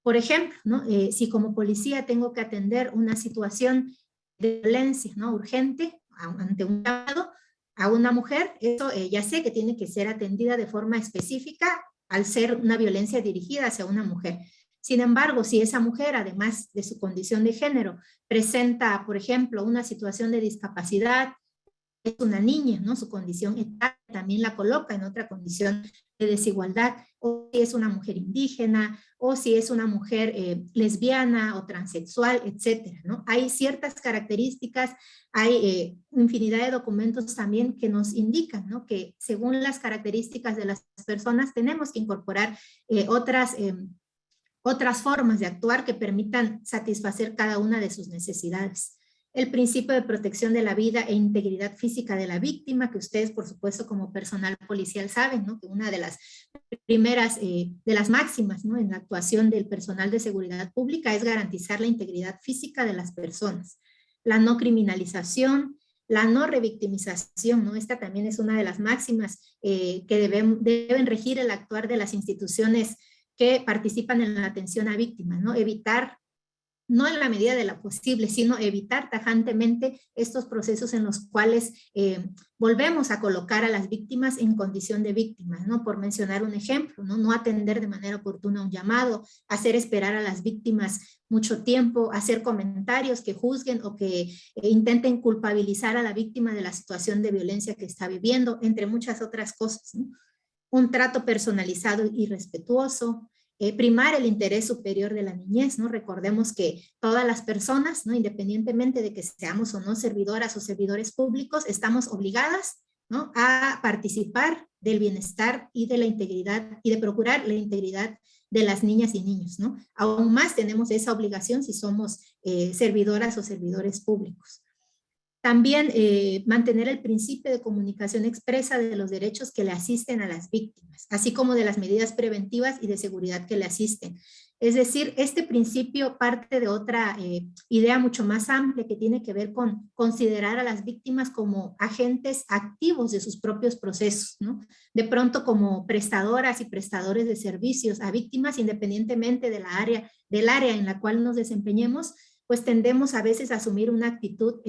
Por ejemplo, ¿no? Si como policía tengo que atender una situación de violencia, ¿no? Urgente ante un llamado a una mujer, eso ya sé que tiene que ser atendida de forma específica al ser una violencia dirigida hacia una mujer. Sin embargo, si esa mujer, además de su condición de género, presenta, por ejemplo, una situación de discapacidad, es una niña, ¿no? Su condición etaria también la coloca en otra condición de desigualdad, o si es una mujer indígena, o si es una mujer lesbiana o transexual, etcétera, ¿no? Hay ciertas características, hay infinidad de documentos también que nos indican, ¿no? Que según las características de las personas tenemos que incorporar otras formas de actuar que permitan satisfacer cada una de sus necesidades. El principio de protección de la vida e integridad física de la víctima, que ustedes, por supuesto, como personal policial saben, ¿no? Que una de las primeras, de las máximas, ¿no? En la actuación del personal de seguridad pública es garantizar la integridad física de las personas. La no criminalización, la no revictimización, ¿no? Esta también es una de las máximas que deben regir el actuar de las instituciones que participan en la atención a víctimas, ¿no? Evitar, no en la medida de lo posible, sino evitar tajantemente estos procesos en los cuales volvemos a colocar a las víctimas en condición de víctimas, ¿no? Por mencionar un ejemplo, ¿no? No atender de manera oportuna un llamado, hacer esperar a las víctimas mucho tiempo, hacer comentarios que juzguen o que intenten culpabilizar a la víctima de la situación de violencia que está viviendo, entre muchas otras cosas, ¿no? Un trato personalizado y respetuoso, primar el interés superior de la niñez, ¿no? Recordemos que todas las personas, ¿no? Independientemente de que seamos o no servidoras o servidores públicos, estamos obligadas, ¿no? A participar del bienestar y de la integridad y de procurar la integridad de las niñas y niños, ¿no? Aún más tenemos esa obligación si somos servidoras o servidores públicos. También mantener el principio de comunicación expresa de los derechos que le asisten a las víctimas, así como de las medidas preventivas y de seguridad que le asisten. Es decir, este principio parte de otra idea mucho más amplia que tiene que ver con considerar a las víctimas como agentes activos de sus propios procesos, ¿no? De pronto como prestadoras y prestadores de servicios a víctimas, independientemente del área en la cual nos desempeñemos, pues tendemos a veces a asumir una actitud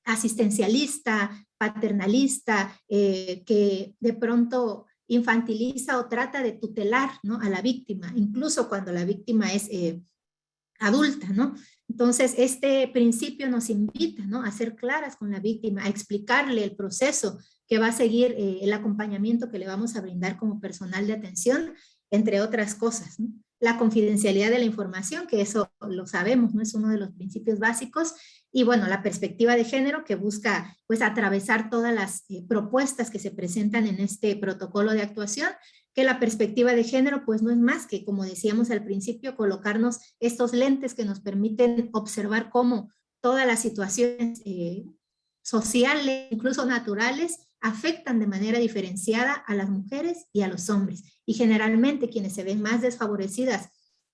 asistencialista, paternalista, que de pronto infantiliza o trata de tutelar, ¿no? A la víctima, incluso cuando la víctima es adulta, ¿no? Entonces, este principio nos invita, ¿no? A ser claras con la víctima, a explicarle el proceso que va a seguir, el acompañamiento que le vamos a brindar como personal de atención, entre otras cosas, ¿no? La confidencialidad de la información, que eso lo sabemos, ¿no? Es uno de los principios básicos. Y bueno, la perspectiva de género que busca pues atravesar todas las propuestas que se presentan en este protocolo de actuación, que la perspectiva de género pues no es más que, como decíamos al principio, colocarnos estos lentes que nos permiten observar cómo todas las situaciones sociales, incluso naturales, afectan de manera diferenciada a las mujeres y a los hombres. Y generalmente quienes se ven más desfavorecidas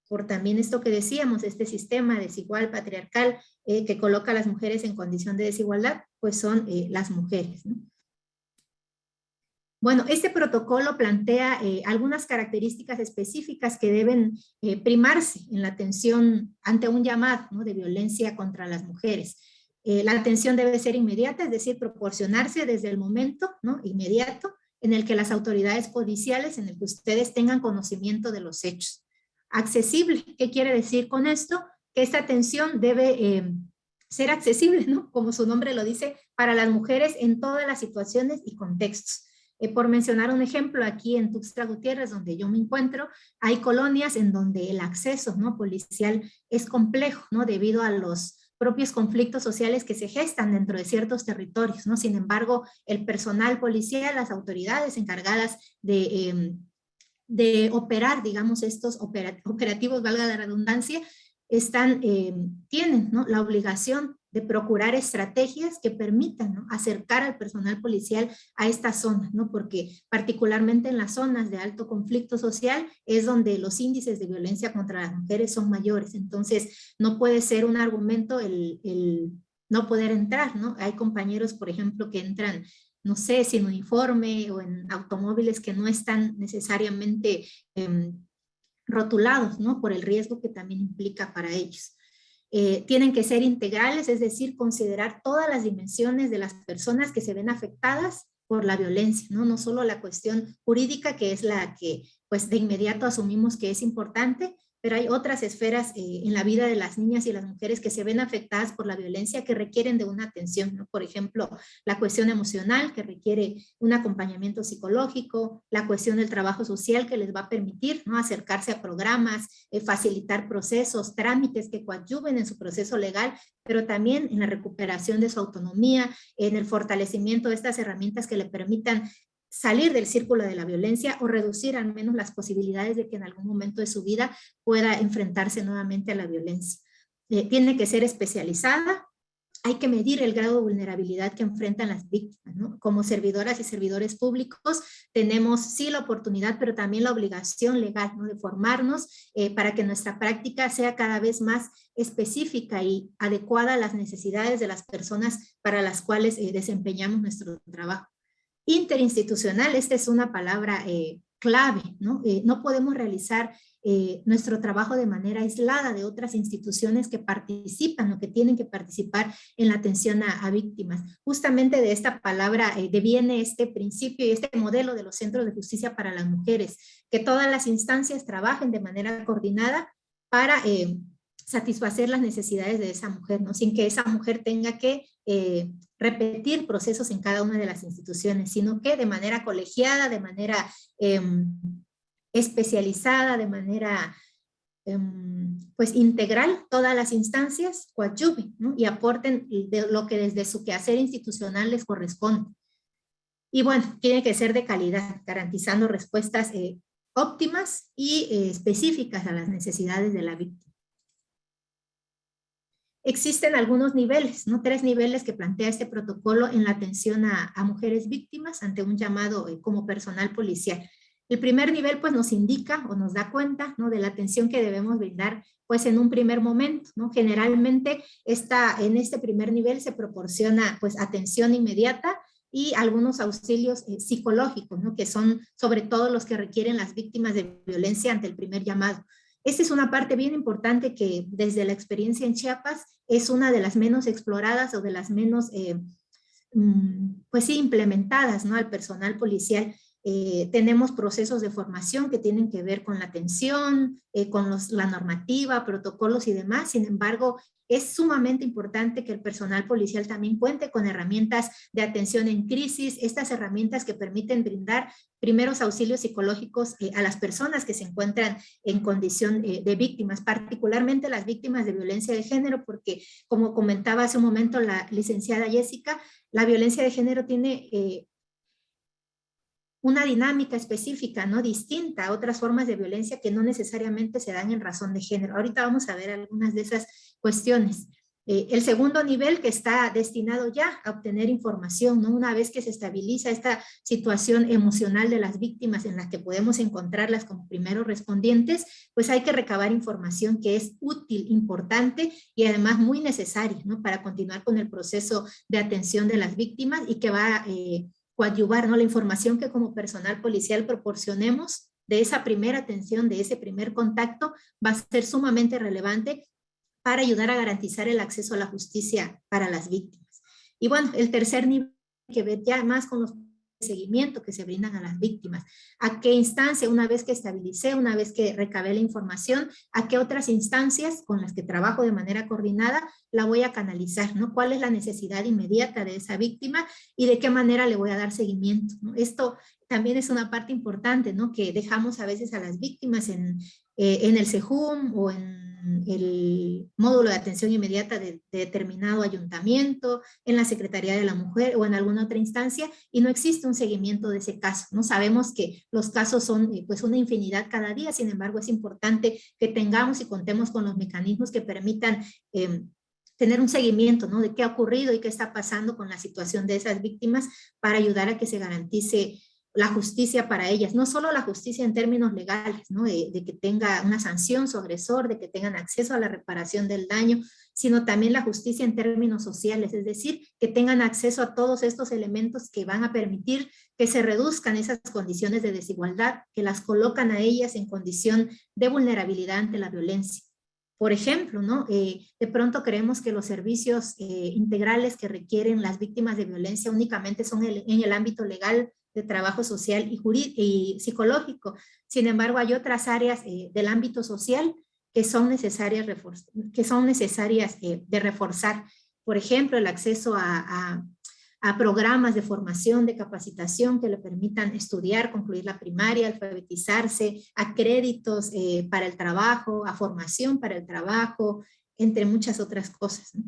por también esto que decíamos, este sistema desigual, patriarcal, que coloca a las mujeres en condición de desigualdad, pues son las mujeres, ¿no? Bueno, este protocolo plantea algunas características específicas que deben primarse en la atención ante un llamado, ¿no? De violencia contra las mujeres. La atención debe ser inmediata, es decir, proporcionarse desde el momento, ¿no? Inmediato en el que las autoridades judiciales, en el que ustedes tengan conocimiento de los hechos. Accesible, ¿qué quiere decir con esto? Que esta atención debe ser accesible, ¿no? Como su nombre lo dice, para las mujeres en todas las situaciones y contextos. Por mencionar un ejemplo, aquí en Tuxtla Gutiérrez, donde yo me encuentro, hay colonias en donde el acceso, ¿no?, policial es complejo, ¿no?, debido a los propios conflictos sociales que se gestan dentro de ciertos territorios, ¿no? Sin embargo, el personal policial, las autoridades encargadas de operar, digamos, estos operativos, valga la redundancia, tienen, ¿no?, la obligación de procurar estrategias que permitan, ¿no?, acercar al personal policial a estas zonas, ¿no? Porque particularmente en las zonas de alto conflicto social es donde los índices de violencia contra las mujeres son mayores. Entonces, no puede ser un argumento el no poder entrar, ¿no? Hay compañeros, por ejemplo, que entran, no sé, sin uniforme o en automóviles que no están necesariamente rotulados, ¿no?, por el riesgo que también implica para ellos. Tienen que ser integrales, es decir, considerar todas las dimensiones de las personas que se ven afectadas por la violencia, ¿no? No solo la cuestión jurídica, que es la que pues de inmediato asumimos que es importante, pero hay otras esferas en la vida de las niñas y las mujeres que se ven afectadas por la violencia que requieren de una atención, ¿no? Por ejemplo, la cuestión emocional, que requiere un acompañamiento psicológico, la cuestión del trabajo social, que les va a permitir, ¿no?, acercarse a programas, facilitar procesos, trámites que coadyuven en su proceso legal, pero también en la recuperación de su autonomía, en el fortalecimiento de estas herramientas que le permitan salir del círculo de la violencia o reducir al menos las posibilidades de que en algún momento de su vida pueda enfrentarse nuevamente a la violencia. Tiene que ser especializada. Hay que medir el grado de vulnerabilidad que enfrentan las víctimas, ¿no? Como servidoras y servidores públicos tenemos sí la oportunidad, pero también la obligación legal, ¿no?, de formarnos para que nuestra práctica sea cada vez más específica y adecuada a las necesidades de las personas para las cuales desempeñamos nuestro trabajo. Interinstitucional, esta es una palabra clave, ¿no? No podemos realizar nuestro trabajo de manera aislada de otras instituciones que participan o que tienen que participar en la atención a víctimas. Justamente de esta palabra deviene este principio y este modelo de los centros de justicia para las mujeres, que todas las instancias trabajen de manera coordinada para satisfacer las necesidades de esa mujer, ¿no?, sin que esa mujer tenga que repetir procesos en cada una de las instituciones, sino que de manera colegiada, de manera especializada, de manera pues integral, todas las instancias coadyuven, ¿no?, y aporten de lo que desde su quehacer institucional les corresponde. Y bueno, tiene que ser de calidad, garantizando respuestas óptimas y específicas a las necesidades de la víctima. Existen algunos niveles, ¿no?, 3 niveles que plantea este protocolo en la atención a mujeres víctimas ante un llamado como personal policial. El primer nivel pues nos indica o nos da cuenta, ¿no?, de la atención que debemos brindar pues en un primer momento, ¿no? Generalmente en este primer nivel se proporciona pues atención inmediata y algunos auxilios psicológicos, ¿no?, que son sobre todo los que requieren las víctimas de violencia ante el primer llamado. Esta es una parte bien importante que desde la experiencia en Chiapas es una de las menos exploradas o de las menos, pues sí, implementadas, ¿no?, al personal policial. Tenemos procesos de formación que tienen que ver con la atención, con la normativa, protocolos y demás. Sin embargo, es sumamente importante que el personal policial también cuente con herramientas de atención en crisis, estas herramientas que permiten brindar primeros auxilios psicológicos a las personas que se encuentran en condición de víctimas, particularmente las víctimas de violencia de género, porque como comentaba hace un momento la licenciada Jessica, la violencia de género tiene una dinámica específica, ¿no?, distinta a otras formas de violencia que no necesariamente se dan en razón de género. Ahorita vamos a ver algunas de esas cuestiones. El segundo nivel que está destinado ya a obtener información, ¿no?, una vez que se estabiliza esta situación emocional de las víctimas en las que podemos encontrarlas como primeros respondientes, pues hay que recabar información que es útil, importante y además muy necesaria, ¿no?, para continuar con el proceso de atención de las víctimas y que va a coadyuvar, ¿no?, la información que como personal policial proporcionemos de esa primera atención, de ese primer contacto, va a ser sumamente relevante para ayudar a garantizar el acceso a la justicia para las víctimas. Y bueno, el tercer nivel que ver ya más con los seguimiento que se brindan a las víctimas. ¿A qué instancia, una vez que estabilicé, una vez que recabé la información, a qué otras instancias con las que trabajo de manera coordinada la voy a canalizar, ¿no? ¿Cuál es la necesidad inmediata de esa víctima y de qué manera le voy a dar seguimiento, ¿no? Esto también es una parte importante, ¿no? Que dejamos a veces a las víctimas en el SEJUM o en el módulo de atención inmediata de determinado ayuntamiento, en la Secretaría de la Mujer o en alguna otra instancia, y no existe un seguimiento de ese caso, ¿no? Sabemos que los casos son pues una infinidad cada día, sin embargo es importante que tengamos y contemos con los mecanismos que permitan tener un seguimiento, ¿no? De qué ha ocurrido y qué está pasando con la situación de esas víctimas para ayudar a que se garantice la justicia para ellas, no solo la justicia en términos legales, ¿no? De que tenga una sanción su agresor, de que tengan acceso a la reparación del daño, sino también la justicia en términos sociales, es decir, que tengan acceso a todos estos elementos que van a permitir que se reduzcan esas condiciones de desigualdad, que las colocan a ellas en condición de vulnerabilidad ante la violencia. Por ejemplo, ¿no? De pronto creemos que los servicios integrales que requieren las víctimas de violencia únicamente son en el ámbito legal, de trabajo social y psicológico. Sin embargo, hay otras áreas del ámbito social que son necesarias de reforzar. Por ejemplo, el acceso a programas de formación, de capacitación que le permitan estudiar, concluir la primaria, alfabetizarse, a créditos para el trabajo, a formación para el trabajo, entre muchas otras cosas, ¿no?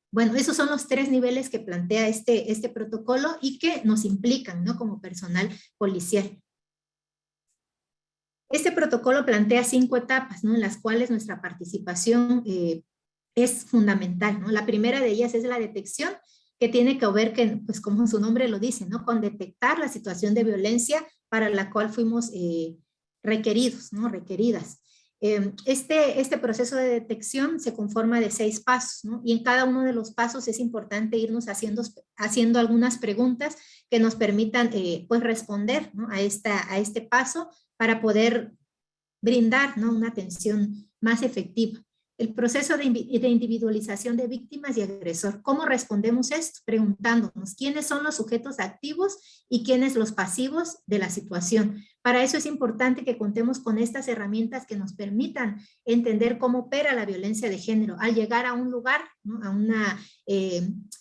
Bueno, esos son los 3 niveles que plantea este protocolo y que nos implican, ¿no? Como personal policial. Este protocolo plantea 5 etapas, ¿no? En las cuales nuestra participación es fundamental, ¿no? La primera de ellas es la detección, que tiene que ver, pues como su nombre lo dice, ¿no? Con detectar la situación de violencia para la cual fuimos requeridos, ¿no? Requeridas. Este proceso de detección se conforma de 6 pasos, ¿no? Y en cada uno de los pasos es importante irnos haciendo algunas preguntas que nos permitan pues responder, ¿no? a este paso para poder brindar, ¿no? Una atención más efectiva. El proceso de individualización de víctimas y agresor. ¿Cómo respondemos esto? Preguntándonos quiénes son los sujetos activos y quiénes los pasivos de la situación. Para eso es importante que contemos con estas herramientas que nos permitan entender cómo opera la violencia de género. Al llegar a un lugar, ¿no? A una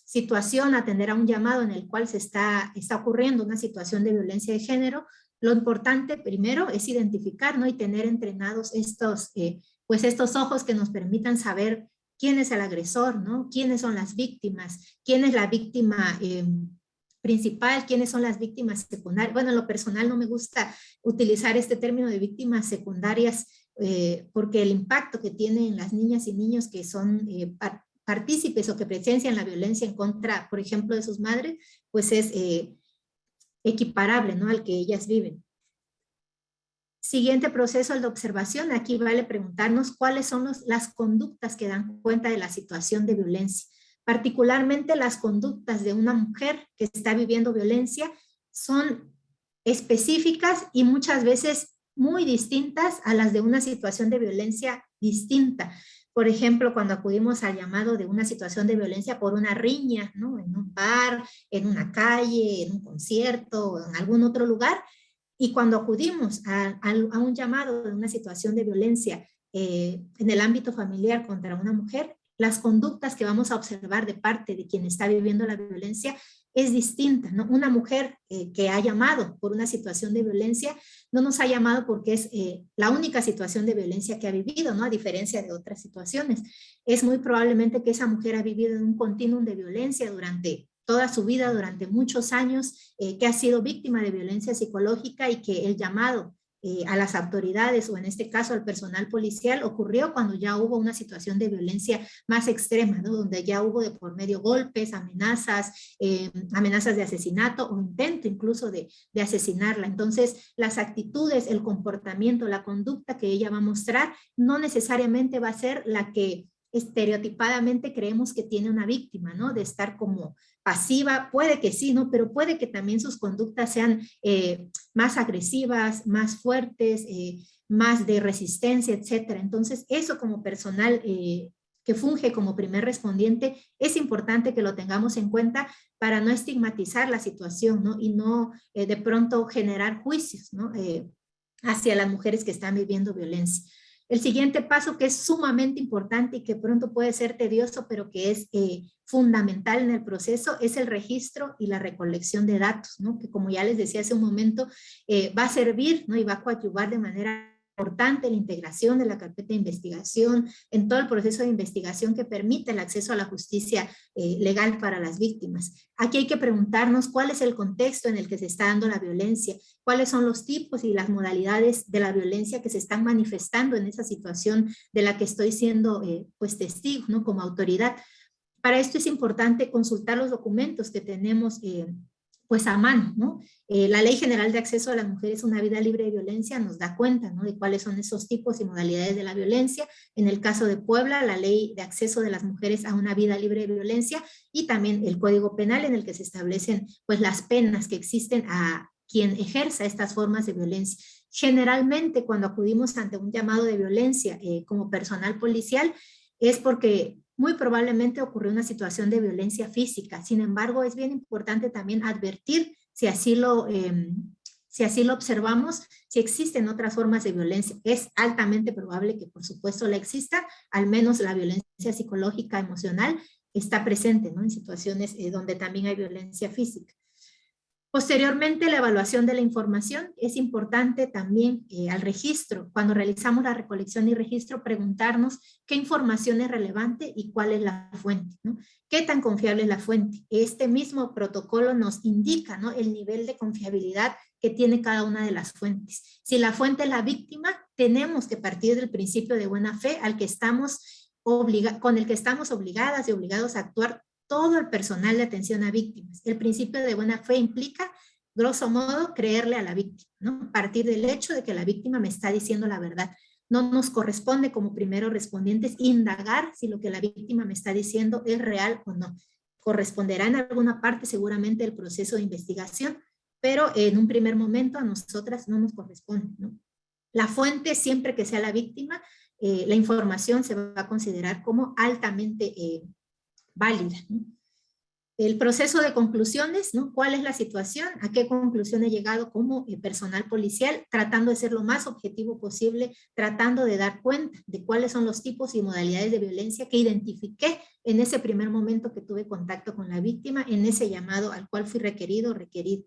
situación, atender a un llamado en el cual se está ocurriendo una situación de violencia de género, lo importante primero es identificar, ¿no? Y tener entrenados estos ojos que nos permitan saber quién es el agresor, ¿no? Quiénes son las víctimas, quién es la víctima principal, quiénes son las víctimas secundarias. Bueno, en lo personal no me gusta utilizar este término de víctimas secundarias porque el impacto que tiene en las niñas y niños que son partícipes o que presencian la violencia en contra, por ejemplo, de sus madres, pues es equiparable, ¿no? Al que ellas viven. Siguiente proceso, el de observación. Aquí vale preguntarnos cuáles son las conductas que dan cuenta de la situación de violencia. Particularmente las conductas de una mujer que está viviendo violencia son específicas y muchas veces muy distintas a las de una situación de violencia distinta. Por ejemplo, cuando acudimos al llamado de una situación de violencia por una riña, ¿no? En un bar, en una calle, en un concierto o en algún otro lugar, y cuando acudimos a un llamado de una situación de violencia en el ámbito familiar contra una mujer, las conductas que vamos a observar de parte de quien está viviendo la violencia es distinta, ¿no? Una mujer que ha llamado por una situación de violencia no nos ha llamado porque es la única situación de violencia que ha vivido, ¿no? A diferencia de otras situaciones. Es muy probablemente que esa mujer ha vivido en un continuum de violencia durante toda su vida, durante muchos años, que ha sido víctima de violencia psicológica y que el llamado a las autoridades o en este caso al personal policial ocurrió cuando ya hubo una situación de violencia más extrema, ¿no? Donde ya hubo de por medio golpes, amenazas, amenazas de asesinato o intento incluso de asesinarla. Entonces las actitudes, el comportamiento, la conducta que ella va a mostrar no necesariamente va a ser la que estereotipadamente creemos que tiene una víctima, ¿no? De estar como pasiva, puede que sí, ¿no? Pero puede que también sus conductas sean más agresivas, más fuertes, más de resistencia, etcétera. Entonces, eso como personal que funge como primer respondiente, es importante que lo tengamos en cuenta para no estigmatizar la situación, ¿no? Y no de pronto generar juicios, ¿no? Hacia las mujeres que están viviendo violencia. El siguiente paso, que es sumamente importante y que pronto puede ser tedioso, pero que es fundamental en el proceso, es el registro y la recolección de datos, ¿no? Que como ya les decía hace un momento, va a servir, ¿no? Y va a coadyuvar de manera importante la integración de la carpeta de investigación, en todo el proceso de investigación que permite el acceso a la justicia legal para las víctimas. Aquí hay que preguntarnos cuál es el contexto en el que se está dando la violencia, cuáles son los tipos y las modalidades de la violencia que se están manifestando en esa situación de la que estoy siendo pues testigo, ¿no? Como autoridad. Para esto es importante consultar los documentos que tenemos pues a mano, ¿no? La Ley General de Acceso a las Mujeres a una Vida Libre de Violencia nos da cuenta, ¿no? De cuáles son esos tipos y modalidades de la violencia. En el caso de Puebla, la Ley de Acceso de las Mujeres a una Vida Libre de Violencia y también el Código Penal en el que se establecen pues las penas que existen a quien ejerza estas formas de violencia. Generalmente cuando acudimos ante un llamado de violencia como personal policial es porque muy probablemente ocurrió una situación de violencia física. Sin embargo, es bien importante también advertir, si así lo observamos, si existen otras formas de violencia. Es altamente probable que, por supuesto, la exista, al menos la violencia psicológica, emocional, está presente, ¿no? En situaciones donde también hay violencia física. Posteriormente, la evaluación de la información es importante también al registro. Cuando realizamos la recolección y registro, preguntarnos qué información es relevante y cuál es la fuente, ¿no? ¿Qué tan confiable es la fuente? Este mismo protocolo nos indica, ¿no? El nivel de confiabilidad que tiene cada una de las fuentes. Si la fuente es la víctima, tenemos que partir del principio de buena fe al que estamos con el que estamos obligadas y obligados a actuar todo el personal de atención a víctimas. El principio de buena fe implica, grosso modo, creerle a la víctima, ¿no? Partir del hecho de que la víctima me está diciendo la verdad. No nos corresponde como primeros respondientes indagar si lo que la víctima me está diciendo es real o no. Corresponderá en alguna parte seguramente el proceso de investigación, pero en un primer momento a nosotras no nos corresponde, ¿no? La fuente, siempre que sea la víctima, la información se va a considerar como altamente válida, ¿no? El proceso de conclusiones, ¿no? ¿Cuál es la situación? ¿A qué conclusión he llegado como personal policial? Tratando de ser lo más objetivo posible, tratando de dar cuenta de cuáles son los tipos y modalidades de violencia que identifiqué en ese primer momento que tuve contacto con la víctima, en ese llamado al cual fui requerido o requerida.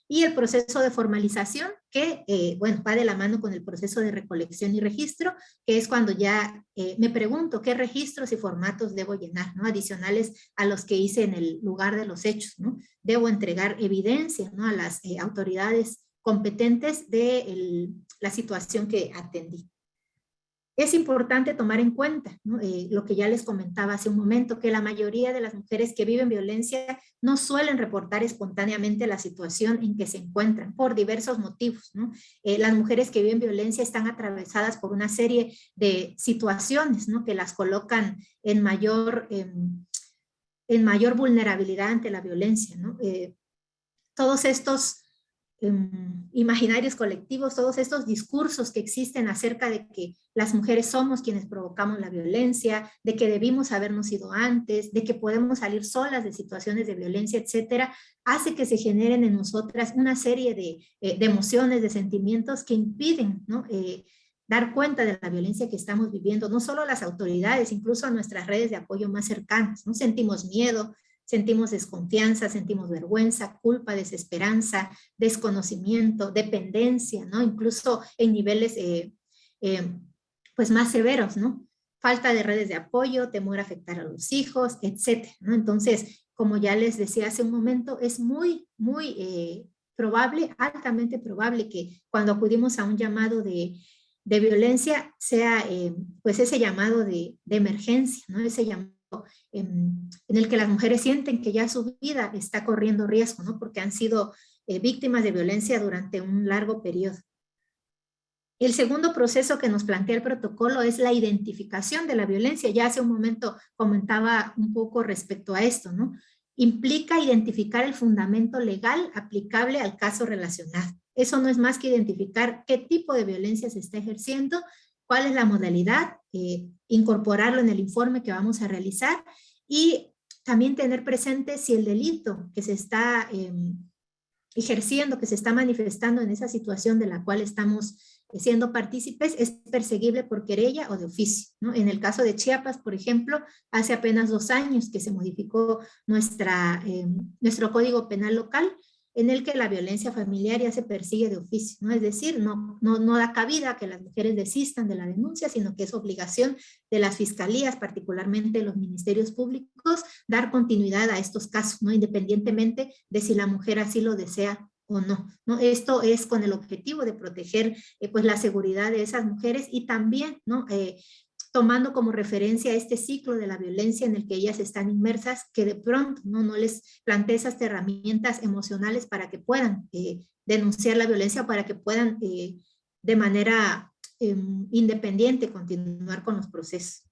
Y el proceso de formalización, que bueno, va de la mano con el proceso de recolección y registro, que es cuando ya me pregunto qué registros y formatos debo llenar, ¿no? Adicionales a los que hice en el lugar de los hechos, ¿no? Debo entregar evidencia, ¿no? A las autoridades competentes de la situación que atendí. Es importante tomar en cuenta, ¿no? Lo que ya les comentaba hace un momento, que la mayoría de las mujeres que viven violencia no suelen reportar espontáneamente la situación en que se encuentran por diversos motivos, ¿no? Las mujeres que viven violencia están atravesadas por una serie de situaciones, ¿no? Que las colocan en mayor vulnerabilidad ante la violencia, ¿no? Todos estos imaginarios colectivos, todos estos discursos que existen acerca de que las mujeres somos quienes provocamos la violencia, de que debimos habernos ido antes, de que podemos salir solas de situaciones de violencia, etcétera, hace que se generen en nosotras una serie de emociones, de sentimientos que impiden, ¿no? Dar cuenta de la violencia que estamos viviendo, no solo las autoridades, incluso a nuestras redes de apoyo más cercanas, ¿no? Sentimos miedo, sentimos desconfianza, sentimos vergüenza, culpa, desesperanza, desconocimiento, dependencia, ¿no? Incluso en niveles pues más severos, ¿no? Falta de redes de apoyo, temor a afectar a los hijos, etcétera, ¿no? Entonces, como ya les decía hace un momento, es muy probable, altamente probable que cuando acudimos a un llamado de violencia sea pues ese llamado de emergencia, ¿no? Ese llamado en el que las mujeres sienten que ya su vida está corriendo riesgo, ¿no? Porque han sido víctimas de violencia durante un largo periodo. El segundo proceso que nos plantea el protocolo es la identificación de la violencia. Ya hace un momento comentaba un poco respecto a esto, ¿no? Implica identificar el fundamento legal aplicable al caso relacionado. Eso no es más que identificar qué tipo de violencia se está ejerciendo cuál es la modalidad, incorporarlo en el informe que vamos a realizar y también tener presente si el delito que se está ejerciendo, que se está manifestando en esa situación de la cual estamos siendo partícipes, es perseguible por querella o de oficio, ¿no? En el caso de Chiapas, por ejemplo, hace apenas 2 años que se modificó nuestro Código Penal local, en el que la violencia familiar ya se persigue de oficio, ¿no? Es decir, no da cabida a que las mujeres desistan de la denuncia, sino que es obligación de las fiscalías, particularmente de los ministerios públicos, dar continuidad a estos casos, ¿no? Independientemente de si la mujer así lo desea o no, ¿no? Esto es con el objetivo de proteger pues la seguridad de esas mujeres y también, ¿no? Tomando como referencia este ciclo de la violencia en el que ellas están inmersas, que de pronto no les plantea esas herramientas emocionales para que puedan denunciar la violencia, para que puedan de manera independiente continuar con los procesos.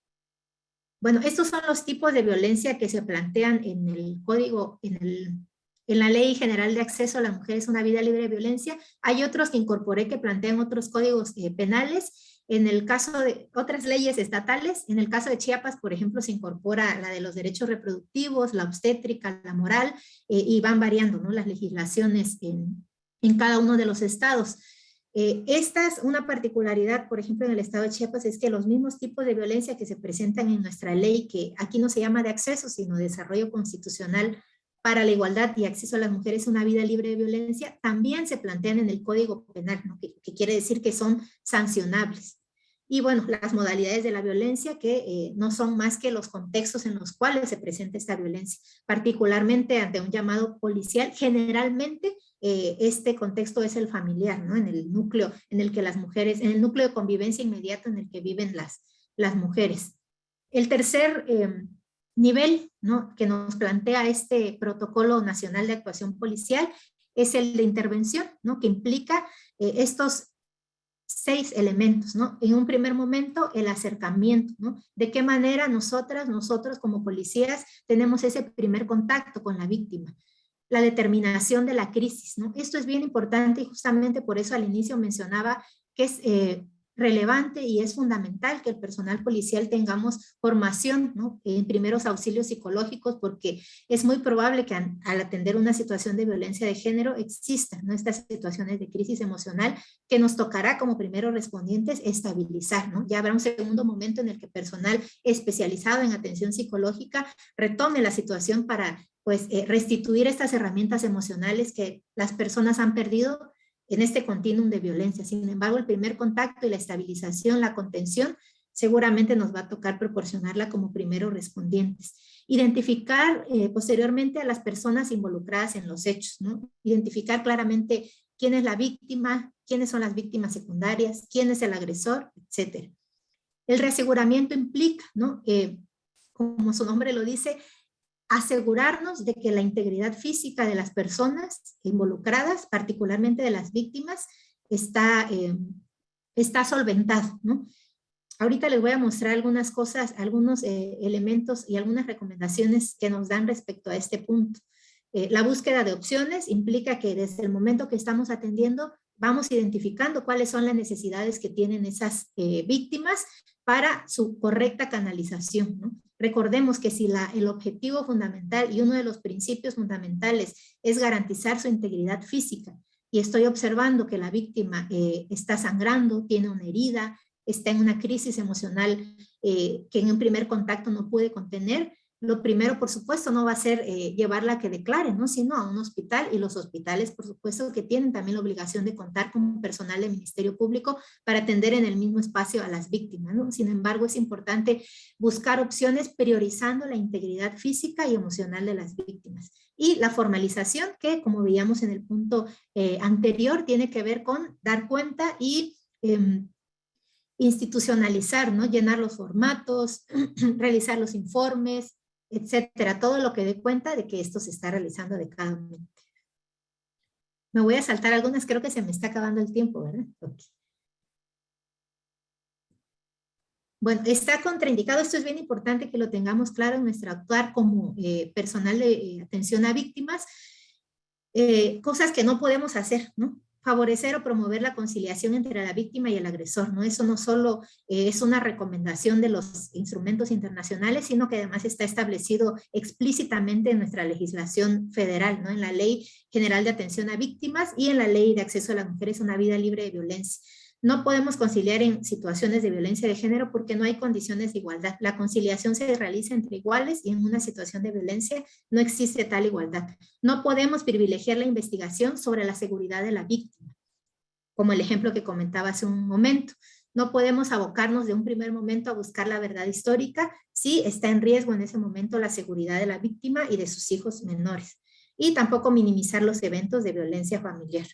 Bueno, estos son los tipos de violencia que se plantean en el código, en la Ley General de Acceso a las Mujeres a una Vida Libre de Violencia. Hay otros que incorporé que plantean otros códigos penales. En el caso de otras leyes estatales, en el caso de Chiapas, por ejemplo, se incorpora la de los derechos reproductivos, la obstétrica, la moral, y van variando, ¿no?, las legislaciones en cada uno de los estados. Esta es una particularidad, por ejemplo, en el estado de Chiapas, es que los mismos tipos de violencia que se presentan en nuestra ley, que aquí no se llama de acceso, sino desarrollo constitucional para la igualdad y acceso a las mujeres a una vida libre de violencia, también se plantean en el Código Penal, ¿no?, que quiere decir que son sancionables. Y bueno, las modalidades de la violencia que no son más que los contextos en los cuales se presenta esta violencia, particularmente ante un llamado policial. Generalmente este contexto es el familiar, ¿no?, en el núcleo en el que las mujeres, en el núcleo de convivencia inmediato en el que viven las mujeres. El tercer nivel, ¿no?, que nos plantea este Protocolo Nacional de Actuación Policial es el de intervención, ¿no?, que implica estos 6 elementos, ¿no? En un primer momento, el acercamiento, ¿no? De qué manera nosotros como policías tenemos ese primer contacto con la víctima. La determinación de la crisis, ¿no? Esto es bien importante y justamente por eso al inicio mencionaba que es relevante y es fundamental que el personal policial tengamos formación, ¿no?, en primeros auxilios psicológicos, porque es muy probable que al atender una situación de violencia de género existan, ¿no?, estas situaciones de crisis emocional que nos tocará como primeros respondientes estabilizar, ¿no? Ya habrá un segundo momento en el que personal especializado en atención psicológica retome la situación para pues restituir estas herramientas emocionales que las personas han perdido en este continuum de violencia. Sin embargo, el primer contacto y la estabilización, la contención, seguramente nos va a tocar proporcionarla como primeros respondientes. Identificar posteriormente a las personas involucradas en los hechos, ¿no? Identificar claramente quién es la víctima, quiénes son las víctimas secundarias, quién es el agresor, etc. El reaseguramiento implica, ¿no?, como su nombre lo dice, asegurarnos de que la integridad física de las personas involucradas, particularmente de las víctimas, está solventada, ¿no? Ahorita les voy a mostrar algunas cosas, algunos elementos y algunas recomendaciones que nos dan respecto a este punto. La búsqueda de opciones implica que desde el momento que estamos atendiendo, vamos identificando cuáles son las necesidades que tienen esas víctimas para su correcta canalización, ¿no? Recordemos que si el objetivo fundamental y uno de los principios fundamentales es garantizar su integridad física y estoy observando que la víctima está sangrando, tiene una herida, está en una crisis emocional que en un primer contacto no puede contener, lo primero, por supuesto, no va a ser llevarla a que declare, ¿no?, sino a un hospital, y los hospitales, por supuesto, que tienen también la obligación de contar con personal del Ministerio Público para atender en el mismo espacio a las víctimas, ¿no? Sin embargo, es importante buscar opciones priorizando la integridad física y emocional de las víctimas. Y la formalización, que como veíamos en el punto anterior, tiene que ver con dar cuenta y institucionalizar, ¿no?, llenar los formatos, realizar los informes, etcétera, todo lo que dé cuenta de que esto se está realizando adecuadamente. Me voy a saltar algunas, creo que se me está acabando el tiempo, ¿verdad? Okay. Bueno, está contraindicado, esto es bien importante que lo tengamos claro en nuestro actuar como personal de atención a víctimas, cosas que no podemos hacer, ¿no? favorecer o promover la conciliación entre la víctima y el agresor, ¿no? Eso no solo es una recomendación de los instrumentos internacionales, sino que además está establecido explícitamente en nuestra legislación federal, ¿no? En la Ley General de Atención a Víctimas y en la Ley de Acceso a las Mujeres a una Vida Libre de Violencia. No podemos conciliar en situaciones de violencia de género porque no hay condiciones de igualdad. La conciliación se realiza entre iguales y en una situación de violencia no existe tal igualdad. No podemos privilegiar la investigación sobre la seguridad de la víctima, como el ejemplo que comentaba hace un momento. No podemos abocarnos de un primer momento a buscar la verdad histórica si está en riesgo en ese momento la seguridad de la víctima y de sus hijos menores. Y tampoco minimizar los eventos de violencia familiar.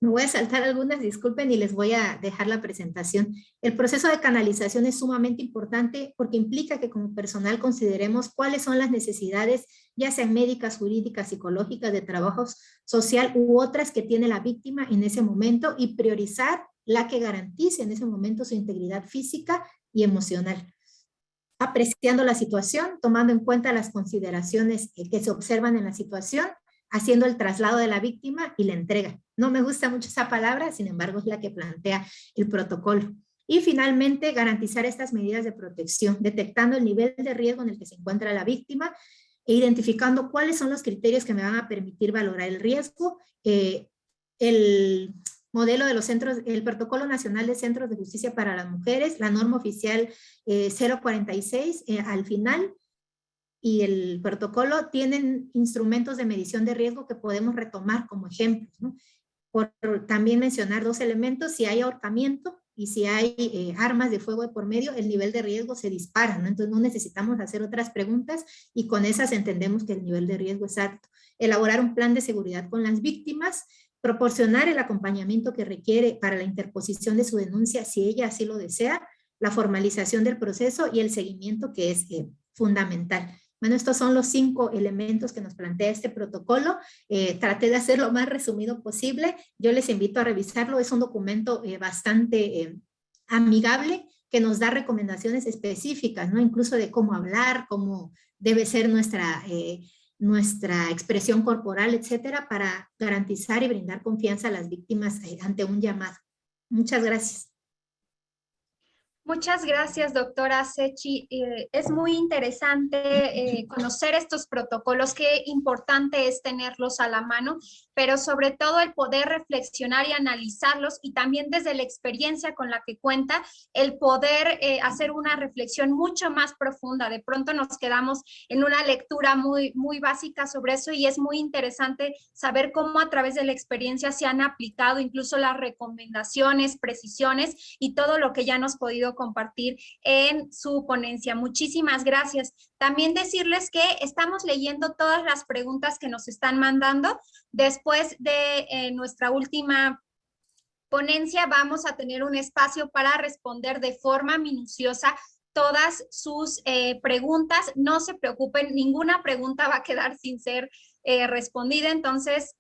Me voy a saltar algunas, disculpen, y les voy a dejar la presentación. El proceso de canalización es sumamente importante porque implica que como personal consideremos cuáles son las necesidades, ya sean médicas, jurídicas, psicológicas, de trabajo social u otras que tiene la víctima en ese momento y priorizar la que garantice en ese momento su integridad física y emocional. Apreciando la situación, tomando en cuenta las consideraciones que se observan en la situación, haciendo el traslado de la víctima y la entrega. No me gusta mucho esa palabra, sin embargo es la que plantea el protocolo. Y finalmente, garantizar estas medidas de protección, detectando el nivel de riesgo en el que se encuentra la víctima e identificando cuáles son los criterios que me van a permitir valorar el riesgo. El modelo de los centros, el Protocolo Nacional de Centros de Justicia para las Mujeres, la norma oficial 046 al final, y el protocolo tienen instrumentos de medición de riesgo que podemos retomar como ejemplos, ¿no? Por también mencionar dos elementos: si hay ahorcamiento y si hay armas de fuego de por medio, el nivel de riesgo se dispara, ¿no? Entonces no necesitamos hacer otras preguntas y con esas entendemos que el nivel de riesgo es alto. Elaborar un plan de seguridad con las víctimas, proporcionar el acompañamiento que requiere para la interposición de su denuncia si ella así lo desea, la formalización del proceso y el seguimiento, que es fundamental. Bueno, estos son los 5 elementos que nos plantea este protocolo. Traté de hacer lo más resumido posible. Yo les invito a revisarlo. Es un documento bastante amigable que nos da recomendaciones específicas, ¿no? Incluso de cómo hablar, cómo debe ser nuestra expresión corporal, etcétera, para garantizar y brindar confianza a las víctimas ante un llamado. Muchas gracias. Muchas gracias, doctora Sechi. Es muy interesante conocer estos protocolos, qué importante es tenerlos a la mano, pero sobre todo el poder reflexionar y analizarlos y también desde la experiencia con la que cuenta, el poder hacer una reflexión mucho más profunda. De pronto nos quedamos en una lectura muy, muy básica sobre eso y es muy interesante saber cómo a través de la experiencia se han aplicado incluso las recomendaciones, precisiones y todo lo que ya nos ha podido compartir en su ponencia. Muchísimas gracias. También decirles que estamos leyendo todas las preguntas que nos están mandando. Después de nuestra última ponencia vamos a tener un espacio para responder de forma minuciosa todas sus preguntas. No se preocupen, ninguna pregunta va a quedar sin ser respondida, entonces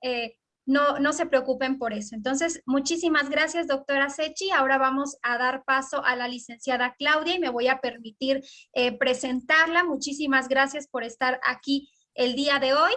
no se preocupen por eso. Entonces, muchísimas gracias, doctora Sechi. Ahora vamos a dar paso a la licenciada Claudia y me voy a permitir presentarla. Muchísimas gracias por estar aquí el día de hoy.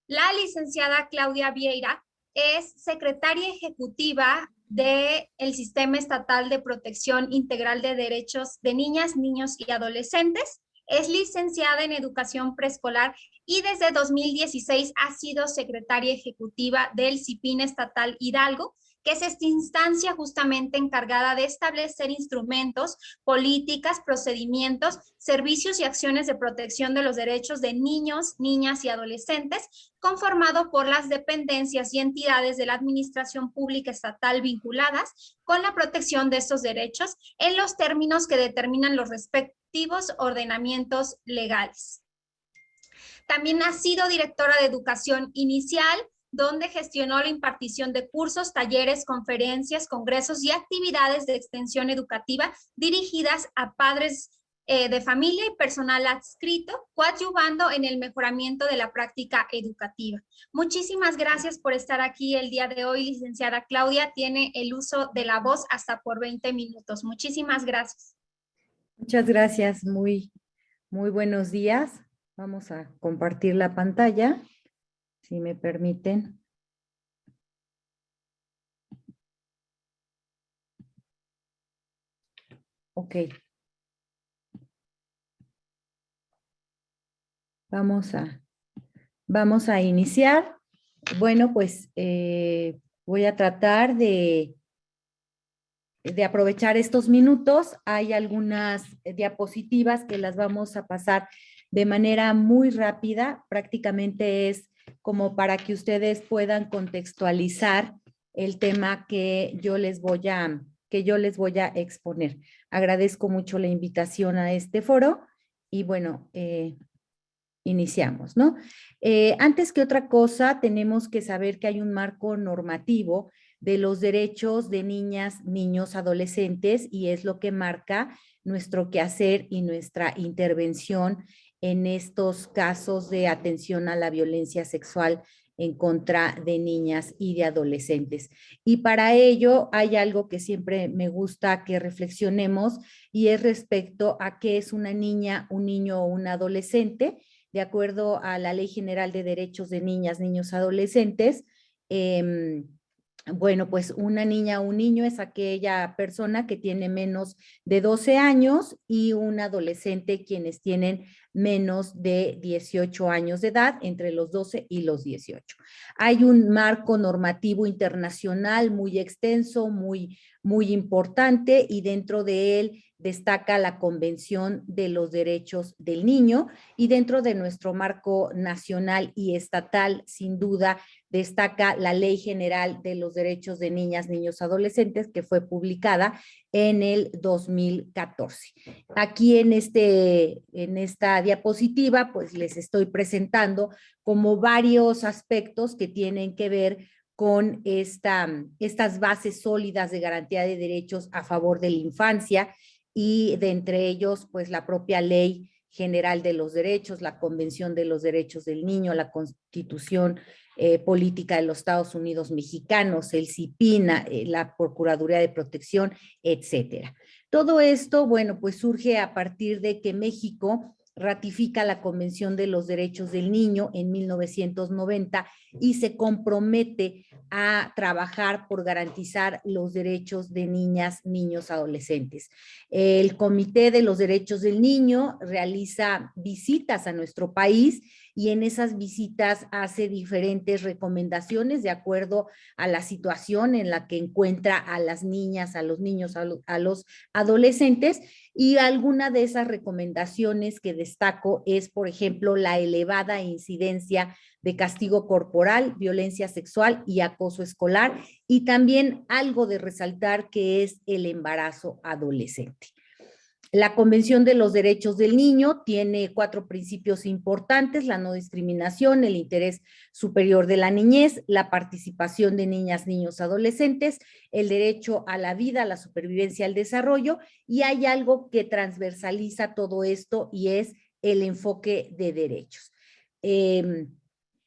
La licenciada Claudia Vieira es secretaria ejecutiva del Sistema Estatal de Protección Integral de Derechos de Niñas, Niños y Adolescentes. Es licenciada en Educación Preescolar y desde 2016 ha sido secretaria ejecutiva del CIPIN Estatal Hidalgo, que es esta instancia justamente encargada de establecer instrumentos, políticas, procedimientos, servicios y acciones de protección de los derechos de niños, niñas y adolescentes, conformado por las dependencias y entidades de la administración pública estatal vinculadas con la protección de estos derechos en los términos que determinan los respectivos ordenamientos legales. También ha sido directora de Educación Inicial, donde gestionó la impartición de cursos, talleres, conferencias, congresos y actividades de extensión educativa dirigidas a padres de familia y personal adscrito, coadyuvando en el mejoramiento de la práctica educativa. Muchísimas gracias por estar aquí el día de hoy, licenciada Claudia. Tiene el uso de la voz hasta por 20 minutos. Muchísimas gracias. Muchas gracias, muy buenos días. Vamos a compartir la pantalla, si me permiten. Ok. Vamos a iniciar. Bueno, pues voy a tratar de aprovechar estos minutos. Hay algunas diapositivas que las vamos a pasar de manera muy rápida. Prácticamente es como para que ustedes puedan contextualizar el tema que yo les voy a exponer. Agradezco mucho la invitación a este foro y bueno, iniciamos, ¿no? Antes que otra cosa, tenemos que saber que hay un marco normativo de los derechos de niñas, niños, adolescentes, y es lo que marca nuestro quehacer y nuestra intervención en estos casos de atención a la violencia sexual en contra de niñas y de adolescentes. Y para ello hay algo que siempre me gusta que reflexionemos y es respecto a qué es una niña, un niño o un adolescente. De acuerdo a la Ley General de Derechos de Niñas, Niños, Adolescentes, bueno, pues una niña o un niño es aquella persona que tiene menos de 12 años y un adolescente quienes tienen menos de 18 años de edad, entre los 12 y los 18. Hay un marco normativo internacional muy extenso, muy importante, y dentro de él destaca la Convención de los Derechos del Niño, y dentro de nuestro marco nacional y estatal, sin duda, destaca la Ley General de los Derechos de Niñas, Niños, Adolescentes, que fue publicada en el 2014. Aquí en esta diapositiva, pues les estoy presentando como varios aspectos que tienen que ver con estas bases sólidas de garantía de derechos a favor de la infancia, y de entre ellos, pues la propia Ley General de los Derechos, la Convención de los Derechos del Niño, la Constitución Política de los Estados Unidos Mexicanos, el CIPINA, la Procuraduría de Protección, etcétera. Todo esto, bueno, pues surge a partir de que México ratifica la Convención de los Derechos del Niño en 1990 y se compromete a trabajar por garantizar los derechos de niñas, niños, adolescentes. El Comité de los Derechos del Niño realiza visitas a nuestro país y en esas visitas hace diferentes recomendaciones de acuerdo a la situación en la que encuentra a las niñas, a los niños, a los adolescentes. Y alguna de esas recomendaciones que destaco es, por ejemplo, la elevada incidencia de castigo corporal, violencia sexual y acoso escolar, y también algo de resaltar que es el embarazo adolescente. La Convención de los Derechos del Niño tiene 4 principios importantes: la no discriminación, el interés superior de la niñez, la participación de niñas, niños, adolescentes, el derecho a la vida, a la supervivencia, al desarrollo, y hay algo que transversaliza todo esto y es el enfoque de derechos.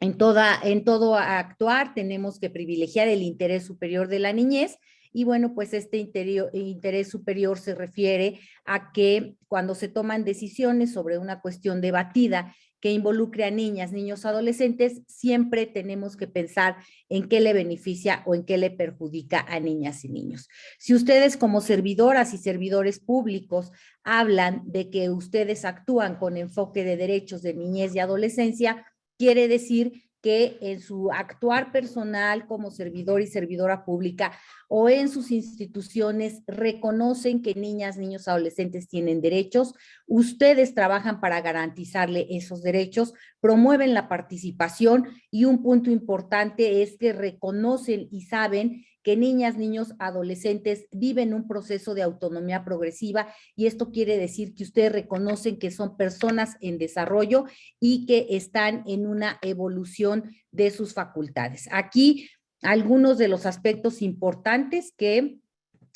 En todo actuar tenemos que privilegiar el interés superior de la niñez. Y bueno, pues este interés superior se refiere a que cuando se toman decisiones sobre una cuestión debatida que involucre a niñas, niños, adolescentes, siempre tenemos que pensar en qué le beneficia o en qué le perjudica a niñas y niños. Si ustedes como servidoras y servidores públicos hablan de que ustedes actúan con enfoque de derechos de niñez y adolescencia, quiere decir que en su actuar personal como servidor y servidora pública o en sus instituciones reconocen que niñas, niños, adolescentes tienen derechos, ustedes trabajan para garantizarle esos derechos, promueven la participación, y un punto importante es que reconocen y saben que niñas, niños, adolescentes viven un proceso de autonomía progresiva, y esto quiere decir que ustedes reconocen que son personas en desarrollo y que están en una evolución de sus facultades. Aquí algunos de los aspectos importantes que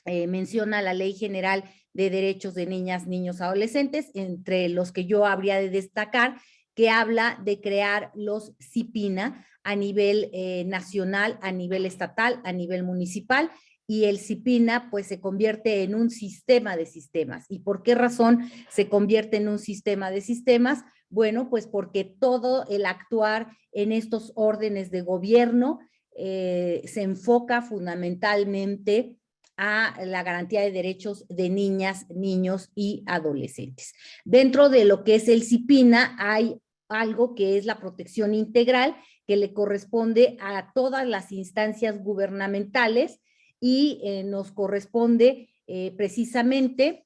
menciona la Ley General de Derechos de Niñas, Niños, Adolescentes, entre los que yo habría de destacar, que habla de crear los CIPINA a nivel nacional, a nivel estatal, a nivel municipal, y el CIPINA pues se convierte en un sistema de sistemas. ¿Y por qué razón se convierte en un sistema de sistemas? Bueno, pues porque todo el actuar en estos órdenes de gobierno se enfoca fundamentalmente a la garantía de derechos de niñas, niños y adolescentes. Dentro de lo que es el CIPINA hay algo que es la protección integral, que le corresponde a todas las instancias gubernamentales y nos corresponde precisamente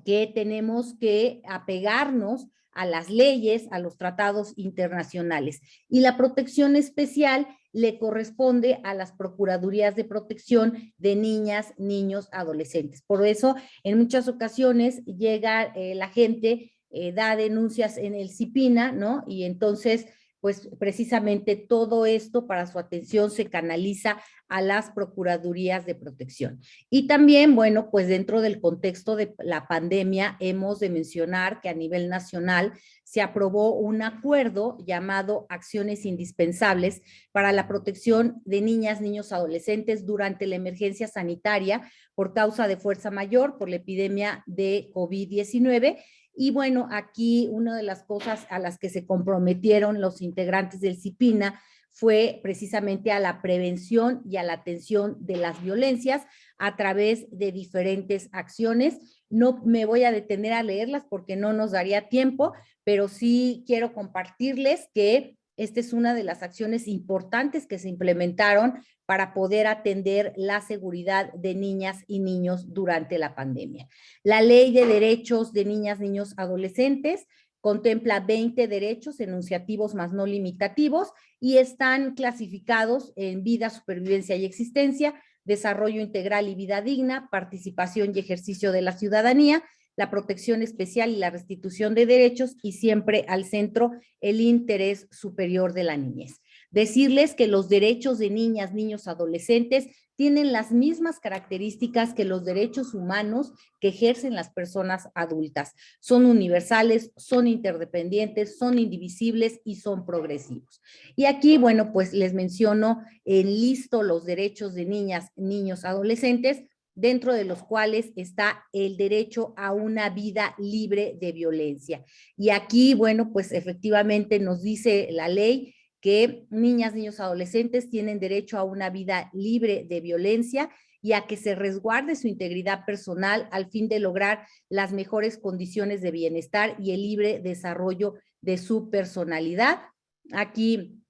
que tenemos que apegarnos a las leyes, a los tratados internacionales. Y la protección especial le corresponde a las procuradurías de protección de niñas, niños, adolescentes. Por eso, en muchas ocasiones llega la gente, da denuncias en el CIPINA, ¿no? Y entonces, pues precisamente todo esto para su atención se canaliza a las procuradurías de protección. Y también, bueno, pues dentro del contexto de la pandemia hemos de mencionar que a nivel nacional se aprobó un acuerdo llamado Acciones Indispensables para la protección de niñas, niños, adolescentes durante la emergencia sanitaria por causa de fuerza mayor por la epidemia de COVID-19. Y bueno, aquí una de las cosas a las que se comprometieron los integrantes del CIPINA fue precisamente a la prevención y a la atención de las violencias a través de diferentes acciones. No me voy a detener a leerlas porque no nos daría tiempo, pero sí quiero compartirles que esta es una de las acciones importantes que se implementaron para poder atender la seguridad de niñas y niños durante la pandemia. La Ley de Derechos de Niñas, Niños, Adolescentes contempla 20 derechos enunciativos más no limitativos y están clasificados en vida, supervivencia y existencia, desarrollo integral y vida digna, participación y ejercicio de la ciudadanía, la protección especial y la restitución de derechos y siempre al centro el interés superior de la niñez. Decirles que los derechos de niñas, niños, adolescentes tienen las mismas características que los derechos humanos que ejercen las personas adultas. Son universales, son interdependientes, son indivisibles y son progresivos. Y aquí, bueno, pues les menciono listo los derechos de niñas, niños, adolescentes, dentro de los cuales está el derecho a una vida libre de violencia. Y aquí, bueno, pues efectivamente nos dice la ley que niñas, niños, adolescentes tienen derecho a una vida libre de violencia y a que se resguarde su integridad personal al fin de lograr las mejores condiciones de bienestar y el libre desarrollo de su personalidad. Aquí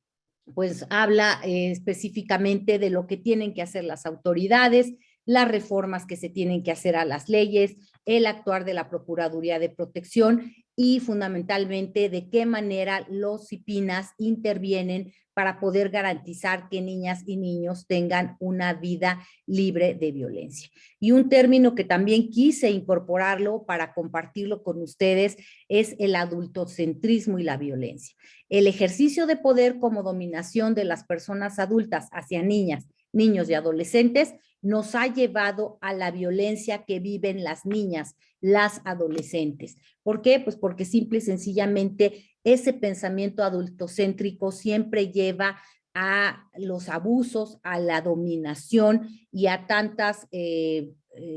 pues habla específicamente de lo que tienen que hacer las autoridades, las reformas que se tienen que hacer a las leyes, el actuar de la Procuraduría de Protección y fundamentalmente de qué manera los CIPINAS intervienen para poder garantizar que niñas y niños tengan una vida libre de violencia. Y un término que también quise incorporarlo para compartirlo con ustedes es el adultocentrismo y la violencia. El ejercicio de poder como dominación de las personas adultas hacia niñas, niños y adolescentes nos ha llevado a la violencia que viven las niñas, las adolescentes. ¿Por qué? Pues porque simple y sencillamente ese pensamiento adultocéntrico siempre lleva a los abusos, a la dominación y a tantas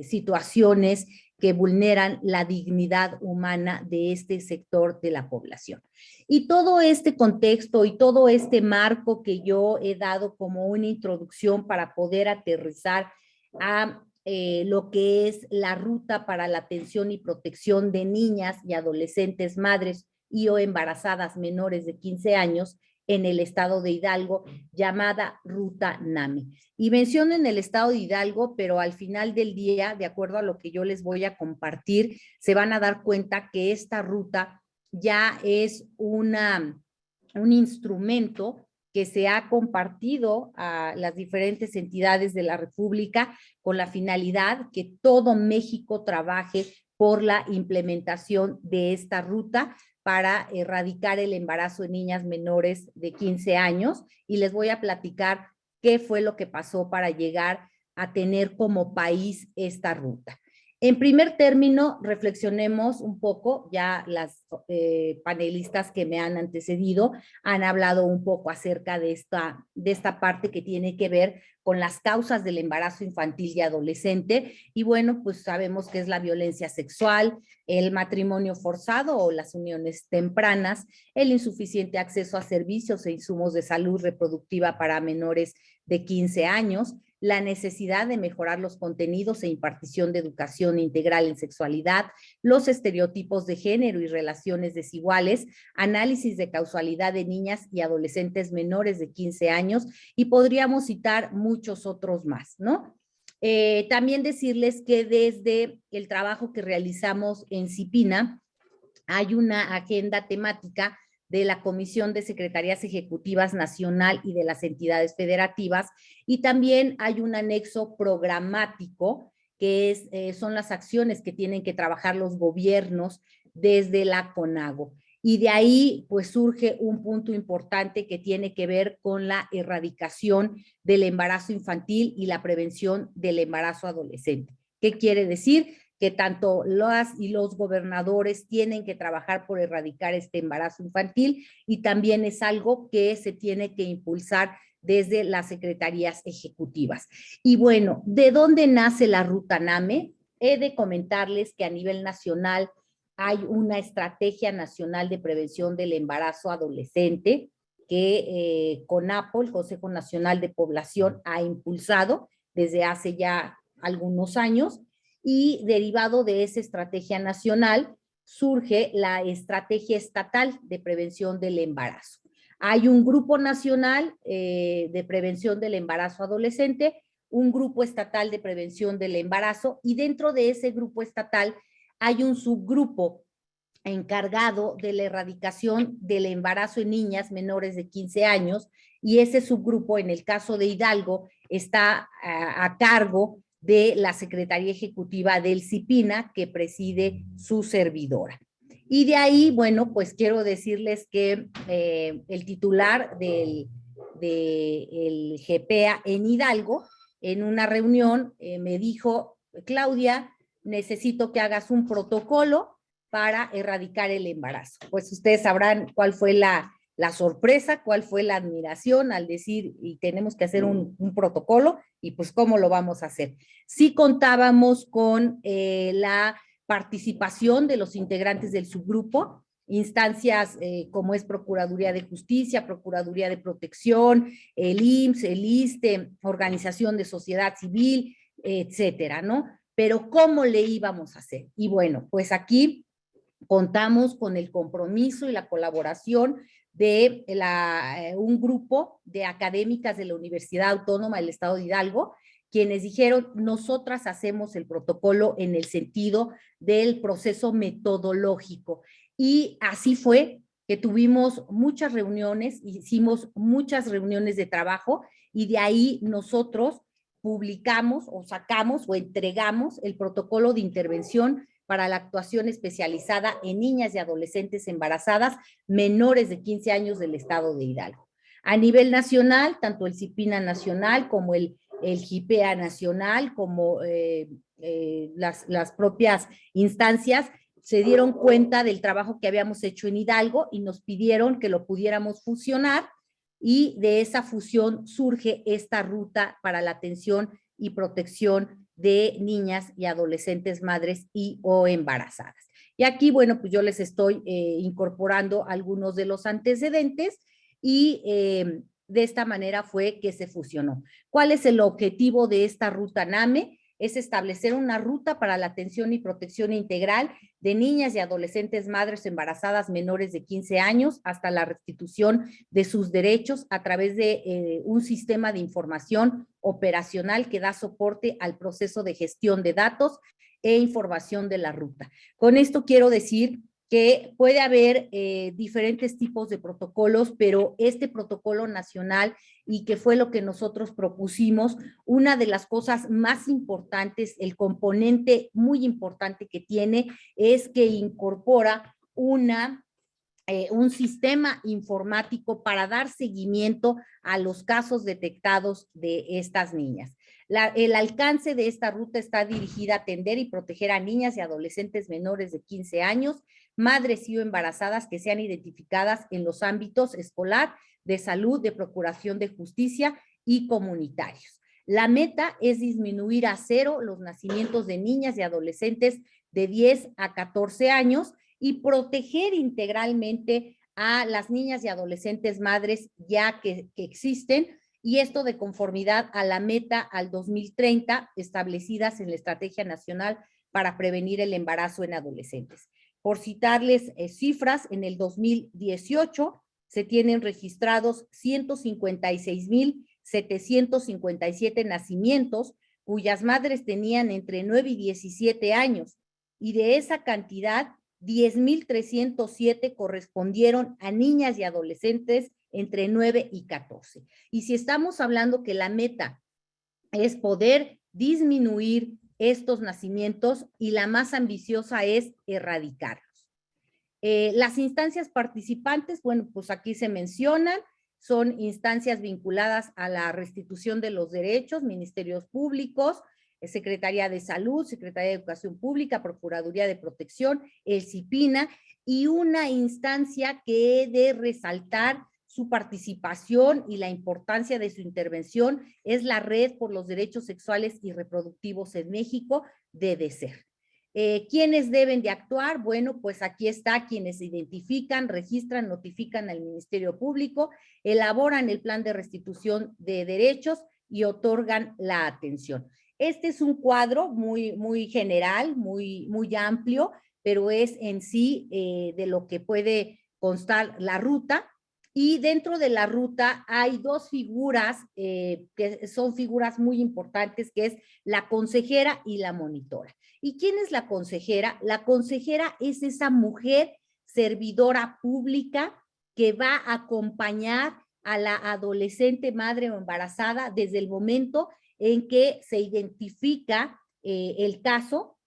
situaciones que vulneran la dignidad humana de este sector de la población. Y todo este contexto y todo este marco que yo he dado como una introducción para poder aterrizar a lo que es la ruta para la atención y protección de niñas y adolescentes, madres y o embarazadas menores de 15 años en el estado de Hidalgo, llamada Ruta NAMI. Y menciono en el estado de Hidalgo, pero al final del día, de acuerdo a lo que yo les voy a compartir, se van a dar cuenta que esta ruta ya es un instrumento que se ha compartido a las diferentes entidades de la República con la finalidad que todo México trabaje por la implementación de esta ruta para erradicar el embarazo en niñas menores de 15 años. Y les voy a platicar qué fue lo que pasó para llegar a tener como país esta ruta. En primer término, reflexionemos un poco, ya las panelistas que me han antecedido han hablado un poco acerca de esta parte que tiene que ver con las causas del embarazo infantil y adolescente. Y bueno, pues sabemos que es la violencia sexual, el matrimonio forzado o las uniones tempranas, el insuficiente acceso a servicios e insumos de salud reproductiva para menores de 15 años, la necesidad de mejorar los contenidos e impartición de educación integral en sexualidad, los estereotipos de género y relaciones desiguales, análisis de causalidad de niñas y adolescentes menores de 15 años, y podríamos citar muchos otros más, ¿no? También decirles que desde el trabajo que realizamos en CIPINA, hay una agenda temática de la Comisión de Secretarías Ejecutivas Nacional y de las entidades federativas, y también hay un anexo programático que son las acciones que tienen que trabajar los gobiernos desde la CONAGO. Y de ahí pues surge un punto importante que tiene que ver con la erradicación del embarazo infantil y la prevención del embarazo adolescente. ¿Qué quiere decir? Que tanto las y los gobernadores tienen que trabajar por erradicar este embarazo infantil, y también es algo que se tiene que impulsar desde las secretarías ejecutivas. Y bueno, ¿de dónde nace la Ruta NAME? He de comentarles que a nivel nacional hay una estrategia nacional de prevención del embarazo adolescente que CONAPO, el Consejo Nacional de Población, ha impulsado desde hace ya algunos años, y derivado de esa estrategia nacional surge la estrategia estatal de prevención del embarazo. Hay un grupo nacional de prevención del embarazo adolescente, un grupo estatal de prevención del embarazo, y dentro de ese grupo estatal hay un subgrupo encargado de la erradicación del embarazo en niñas menores de 15 años, y ese subgrupo, en el caso de Hidalgo, está a cargo de la Secretaría Ejecutiva del CIPINA, que preside su servidora. Y de ahí, bueno, pues quiero decirles que el titular del GPA en Hidalgo, en una reunión, me dijo: Claudia, necesito que hagas un protocolo para erradicar el embarazo. Pues ustedes sabrán cuál fue la sorpresa, cuál fue la admiración al decir, y tenemos que hacer un protocolo, y pues cómo lo vamos a hacer. Sí contábamos con la participación de los integrantes del subgrupo, instancias como es Procuraduría de Justicia, Procuraduría de Protección, el IMSS, el ISSSTE, Organización de Sociedad Civil, etcétera, ¿no? Pero ¿cómo le íbamos a hacer? Y bueno, pues aquí contamos con el compromiso y la colaboración de un grupo de académicas de la Universidad Autónoma del Estado de Hidalgo, quienes dijeron: nosotras hacemos el protocolo en el sentido del proceso metodológico. Y así fue que tuvimos muchas reuniones, hicimos muchas reuniones de trabajo, y de ahí nosotros publicamos o sacamos o entregamos el protocolo de intervención para la actuación especializada en niñas y adolescentes embarazadas menores de 15 años del estado de Hidalgo. A nivel nacional, tanto el CIPINA nacional como el GIPEA nacional, como las propias instancias, se dieron cuenta del trabajo que habíamos hecho en Hidalgo y nos pidieron que lo pudiéramos fusionar, y de esa fusión surge esta ruta para la atención y protección de niñas y adolescentes madres y o embarazadas. Y aquí, bueno, pues yo les estoy incorporando algunos de los antecedentes, y de esta manera fue que se fusionó. ¿Cuál es el objetivo de esta ruta NAME? Es establecer una ruta para la atención y protección integral de niñas y adolescentes madres embarazadas menores de 15 años hasta la restitución de sus derechos a través de un sistema de información operacional que da soporte al proceso de gestión de datos e información de la ruta. Con esto quiero decir que puede haber diferentes tipos de protocolos, pero este protocolo nacional, y que fue lo que nosotros propusimos, una de las cosas más importantes, el componente muy importante que tiene, es que incorpora un sistema informático para dar seguimiento a los casos detectados de estas niñas. El alcance de esta ruta está dirigida a atender y proteger a niñas y adolescentes menores de 15 años, madres y o embarazadas que sean identificadas en los ámbitos escolar, de salud, de procuración de justicia y comunitarios. La meta es disminuir a 0 los nacimientos de niñas y adolescentes de 10 a 14 años y proteger integralmente a las niñas y adolescentes madres ya que existen, y esto de conformidad a la meta al 2030 establecidas en la Estrategia Nacional para Prevenir el Embarazo en Adolescentes. Por citarles cifras, en el 2018 se tienen registrados 156,757 nacimientos cuyas madres tenían entre 9 y 17 años, y de esa cantidad, 10,307 correspondieron a niñas y adolescentes entre 9 y 14. Y si estamos hablando que la meta es poder disminuir estos nacimientos y la más ambiciosa es erradicarlos. Las instancias participantes, bueno, pues aquí se mencionan, son instancias vinculadas a la restitución de los derechos, ministerios públicos, Secretaría de Salud, Secretaría de Educación Pública, Procuraduría de Protección, el CIPINA, y una instancia que he de resaltar su participación y la importancia de su intervención es la Red por los Derechos Sexuales y Reproductivos en México, DDCER. ¿Quiénes deben de actuar? Bueno, pues aquí está quienes identifican, registran, notifican al Ministerio Público, elaboran el plan de restitución de derechos y otorgan la atención. Este es un cuadro muy general, muy amplio, pero es en sí de lo que puede constar la ruta. Y dentro de la ruta hay dos figuras que son figuras muy importantes, que es la consejera y la monitora. ¿Y quién es la consejera? La consejera es esa mujer servidora pública que va a acompañar a la adolescente madre o embarazada desde el momento en que se identifica el caso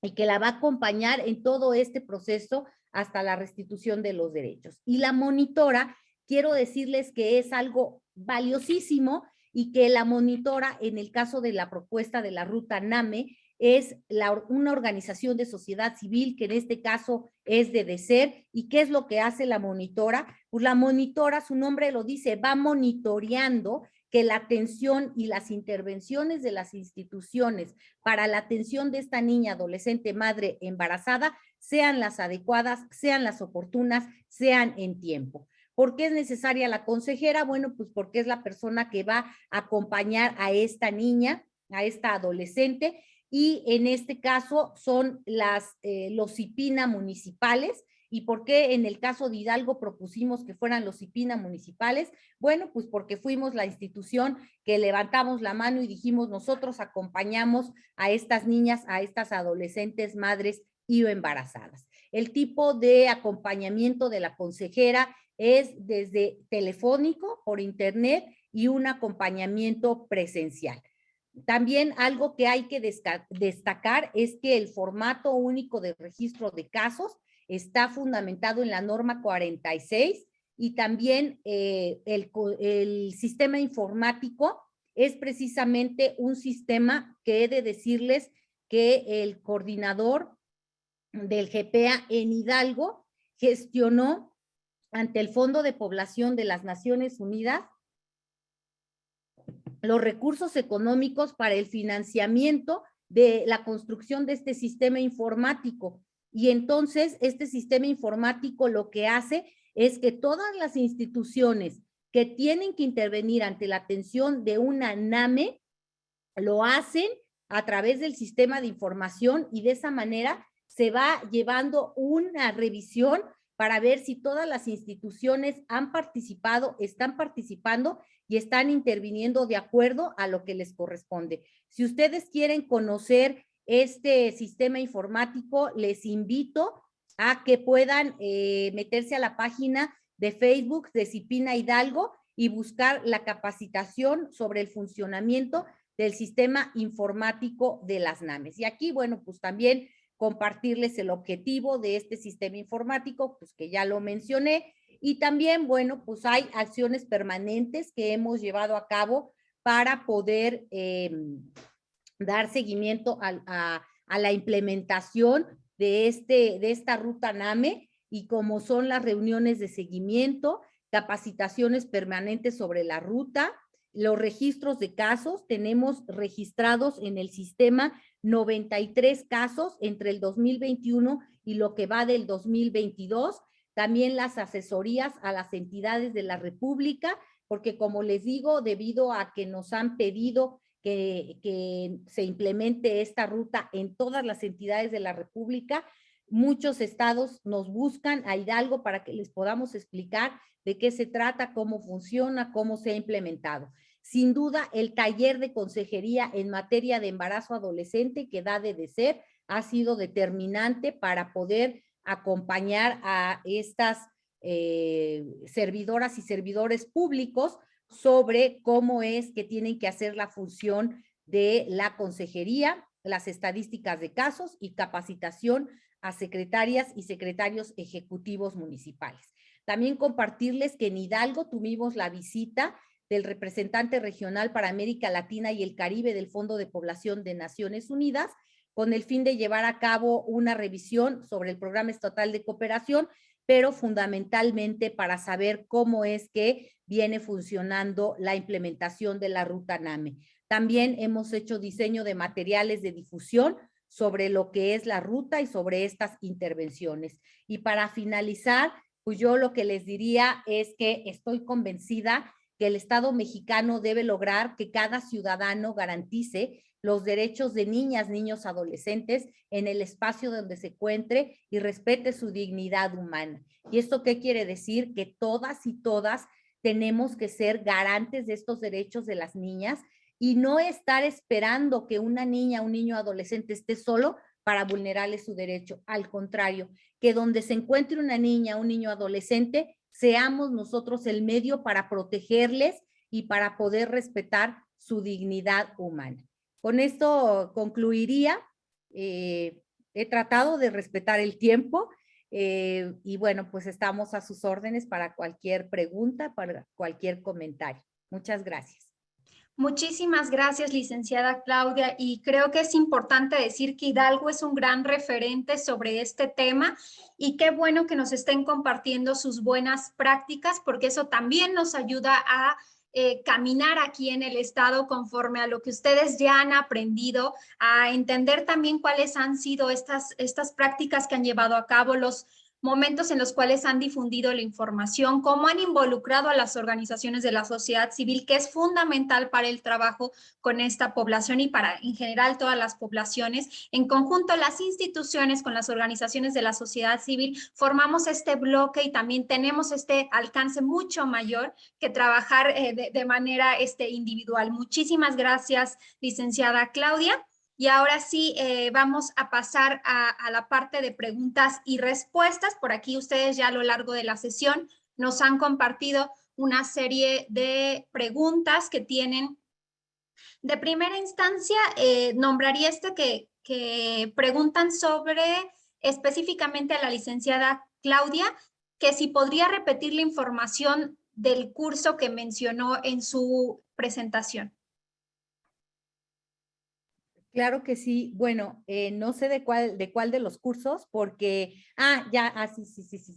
y que la va a acompañar en todo este proceso hasta la restitución de los derechos. Y la monitora, quiero decirles que es algo valiosísimo y que la monitora, en el caso de la propuesta de la ruta NAME, es una organización de sociedad civil, que en este caso es DDCER. ¿Y qué es lo que hace la monitora? Pues la monitora, su nombre lo dice, va monitoreando que la atención y las intervenciones de las instituciones para la atención de esta niña, adolescente, madre embarazada, sean las adecuadas, sean las oportunas, sean en tiempo. ¿Por qué es necesaria la consejera? Bueno, pues porque es la persona que va a acompañar a esta niña, a esta adolescente, y en este caso son los CIPINA municipales. ¿Y por qué en el caso de Hidalgo propusimos que fueran los CIPINA municipales? Bueno, pues porque fuimos la institución que levantamos la mano y dijimos, nosotros acompañamos a estas niñas, a estas adolescentes madres y embarazadas. El tipo de acompañamiento de la consejera es desde telefónico, por internet, y un acompañamiento presencial. También algo que hay que destacar es que el formato único de registro de casos está fundamentado en la norma 46, y también el sistema informático es precisamente un sistema que he de decirles que el coordinador del GPA en Hidalgo gestionó ante el Fondo de Población de las Naciones Unidas los recursos económicos para el financiamiento de la construcción de este sistema informático. Y entonces este sistema informático lo que hace es que todas las instituciones que tienen que intervenir ante la atención de una NAME lo hacen a través del sistema de información, y de esa manera se va llevando una revisión para ver si todas las instituciones han participado, están participando y están interviniendo de acuerdo a lo que les corresponde. Si ustedes quieren conocer este sistema informático, les invito a que puedan meterse a la página de Facebook de CIPINA Hidalgo y buscar la capacitación sobre el funcionamiento del sistema informático de las NAMES. Y aquí, bueno, pues también compartirles el objetivo de este sistema informático, pues que ya lo mencioné. Y también, bueno, pues hay acciones permanentes que hemos llevado a cabo para poder dar seguimiento a la implementación de esta ruta NAME, y como son las reuniones de seguimiento, capacitaciones permanentes sobre la ruta, los registros de casos. Tenemos registrados en el sistema 93 casos entre el 2021 y lo que va del 2022. También las asesorías a las entidades de la República, porque como les digo, debido a que nos han pedido que se implemente esta ruta en todas las entidades de la República, muchos estados nos buscan a Hidalgo para que les podamos explicar de qué se trata, cómo funciona, cómo se ha implementado. Sin duda, el taller de consejería en materia de embarazo adolescente, que da de ser, ha sido determinante para poder acompañar a estas servidoras y servidores públicos sobre cómo es que tienen que hacer la función de la consejería, las estadísticas de casos y capacitación a secretarias y secretarios ejecutivos municipales. También compartirles que en Hidalgo tuvimos la visita del representante regional para América Latina y el Caribe del Fondo de Población de Naciones Unidas, con el fin de llevar a cabo una revisión sobre el Programa Estatal de Cooperación, pero fundamentalmente para saber cómo es que viene funcionando la implementación de la ruta NAME. También hemos hecho diseño de materiales de difusión sobre lo que es la ruta y sobre estas intervenciones. Y para finalizar, pues yo lo que les diría es que estoy convencida que el Estado mexicano debe lograr que cada ciudadano garantice los derechos de niñas, niños, adolescentes en el espacio donde se encuentre y respete su dignidad humana. ¿Y esto qué quiere decir? Que todas y todas tenemos que ser garantes de estos derechos de las niñas y no estar esperando que una niña, un niño adolescente esté solo para vulnerarle su derecho. Al contrario, que donde se encuentre una niña, un niño adolescente, seamos nosotros el medio para protegerles y para poder respetar su dignidad humana. Con esto concluiría. He tratado de respetar el tiempo y bueno, pues estamos a sus órdenes para cualquier pregunta, para cualquier comentario. Muchas gracias. Muchísimas gracias, licenciada Claudia, y creo que es importante decir que Hidalgo es un gran referente sobre este tema y qué bueno que nos estén compartiendo sus buenas prácticas, porque eso también nos ayuda a caminar aquí en el estado conforme a lo que ustedes ya han aprendido, a entender también cuáles han sido estas prácticas que han llevado a cabo, los momentos en los cuales han difundido la información, cómo han involucrado a las organizaciones de la sociedad civil, que es fundamental para el trabajo con esta población y para en general todas las poblaciones. En conjunto, las instituciones con las organizaciones de la sociedad civil formamos este bloque y también tenemos este alcance mucho mayor que trabajar de manera individual. Muchísimas gracias, licenciada Claudia. Y ahora sí, vamos a pasar a la parte de preguntas y respuestas. Por aquí ustedes ya a lo largo de la sesión nos han compartido una serie de preguntas que tienen. De primera instancia, nombraría que preguntan sobre específicamente a la licenciada Claudia, que si podría repetir la información del curso que mencionó en su presentación. Claro que sí. Bueno, no sé de cuál de los cursos, porque,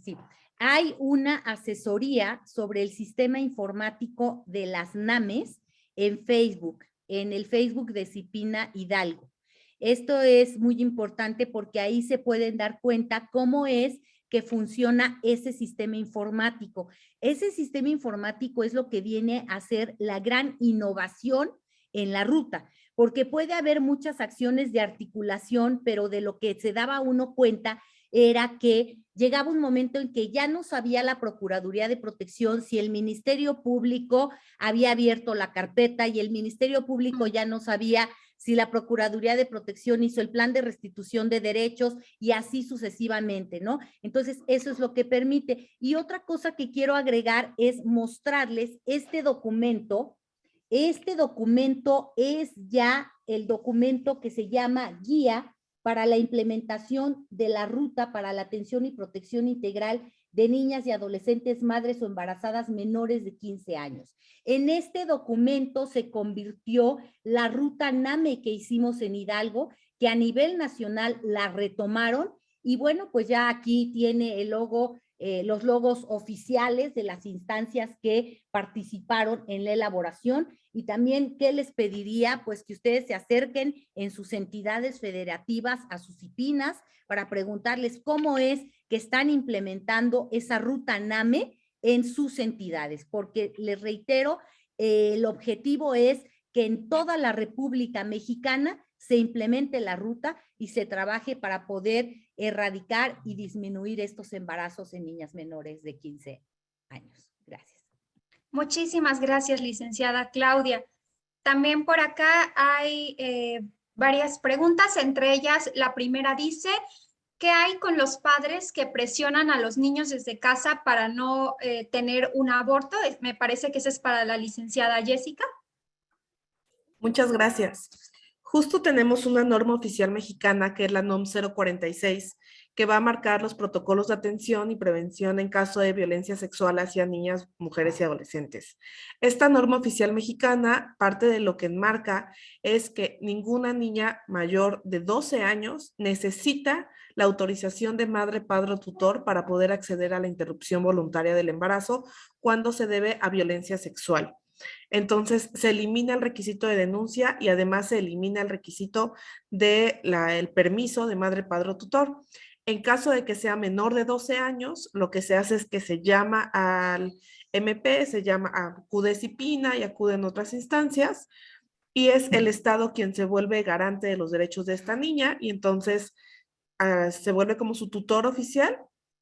sí. Hay una asesoría sobre el sistema informático de las NAMES en Facebook, en el Facebook de Cipina Hidalgo. Esto es muy importante porque ahí se pueden dar cuenta cómo es que funciona ese sistema informático. Ese sistema informático es lo que viene a ser la gran innovación en la ruta, porque puede haber muchas acciones de articulación, pero de lo que se daba uno cuenta era que llegaba un momento en que ya no sabía la Procuraduría de Protección si el Ministerio Público había abierto la carpeta y el Ministerio Público ya no sabía si la Procuraduría de Protección hizo el plan de restitución de derechos y así sucesivamente, ¿no? Entonces, eso es lo que permite. Y otra cosa que quiero agregar es mostrarles este documento. Este documento es ya el documento que se llama Guía para la implementación de la ruta para la atención y protección integral de niñas y adolescentes madres o embarazadas menores de 15 años. En este documento se convirtió la ruta NAME que hicimos en Hidalgo, que a nivel nacional la retomaron y bueno, pues ya aquí tiene el logo, los logos oficiales de las instancias que participaron en la elaboración y también, ¿qué les pediría? Pues que ustedes se acerquen en sus entidades federativas a sus CIPINAS para preguntarles cómo es que están implementando esa ruta NAME en sus entidades, porque les reitero, el objetivo es que en toda la República Mexicana se implemente la ruta y se trabaje para poder erradicar y disminuir estos embarazos en niñas menores de 15 años. Gracias. Muchísimas gracias, licenciada Claudia. También por acá hay varias preguntas, entre ellas la primera dice, ¿qué hay con los padres que presionan a los niños desde casa para no tener un aborto? Me parece que esa es para la licenciada Jessica. Muchas gracias. Justo tenemos una norma oficial mexicana que es la NOM 046, que va a marcar los protocolos de atención y prevención en caso de violencia sexual hacia niñas, mujeres y adolescentes. Esta norma oficial mexicana, parte de lo que enmarca es que ninguna niña mayor de 12 años necesita la autorización de madre, padre o tutor para poder acceder a la interrupción voluntaria del embarazo cuando se debe a violencia sexual. Entonces, se elimina el requisito de denuncia y además se elimina el requisito del permiso de madre, padre o tutor. En caso de que sea menor de 12 años, lo que se hace es que se llama al MP, acude CIPINA y acuden otras instancias, y es el Estado quien se vuelve garante de los derechos de esta niña, y entonces se vuelve como su tutor oficial,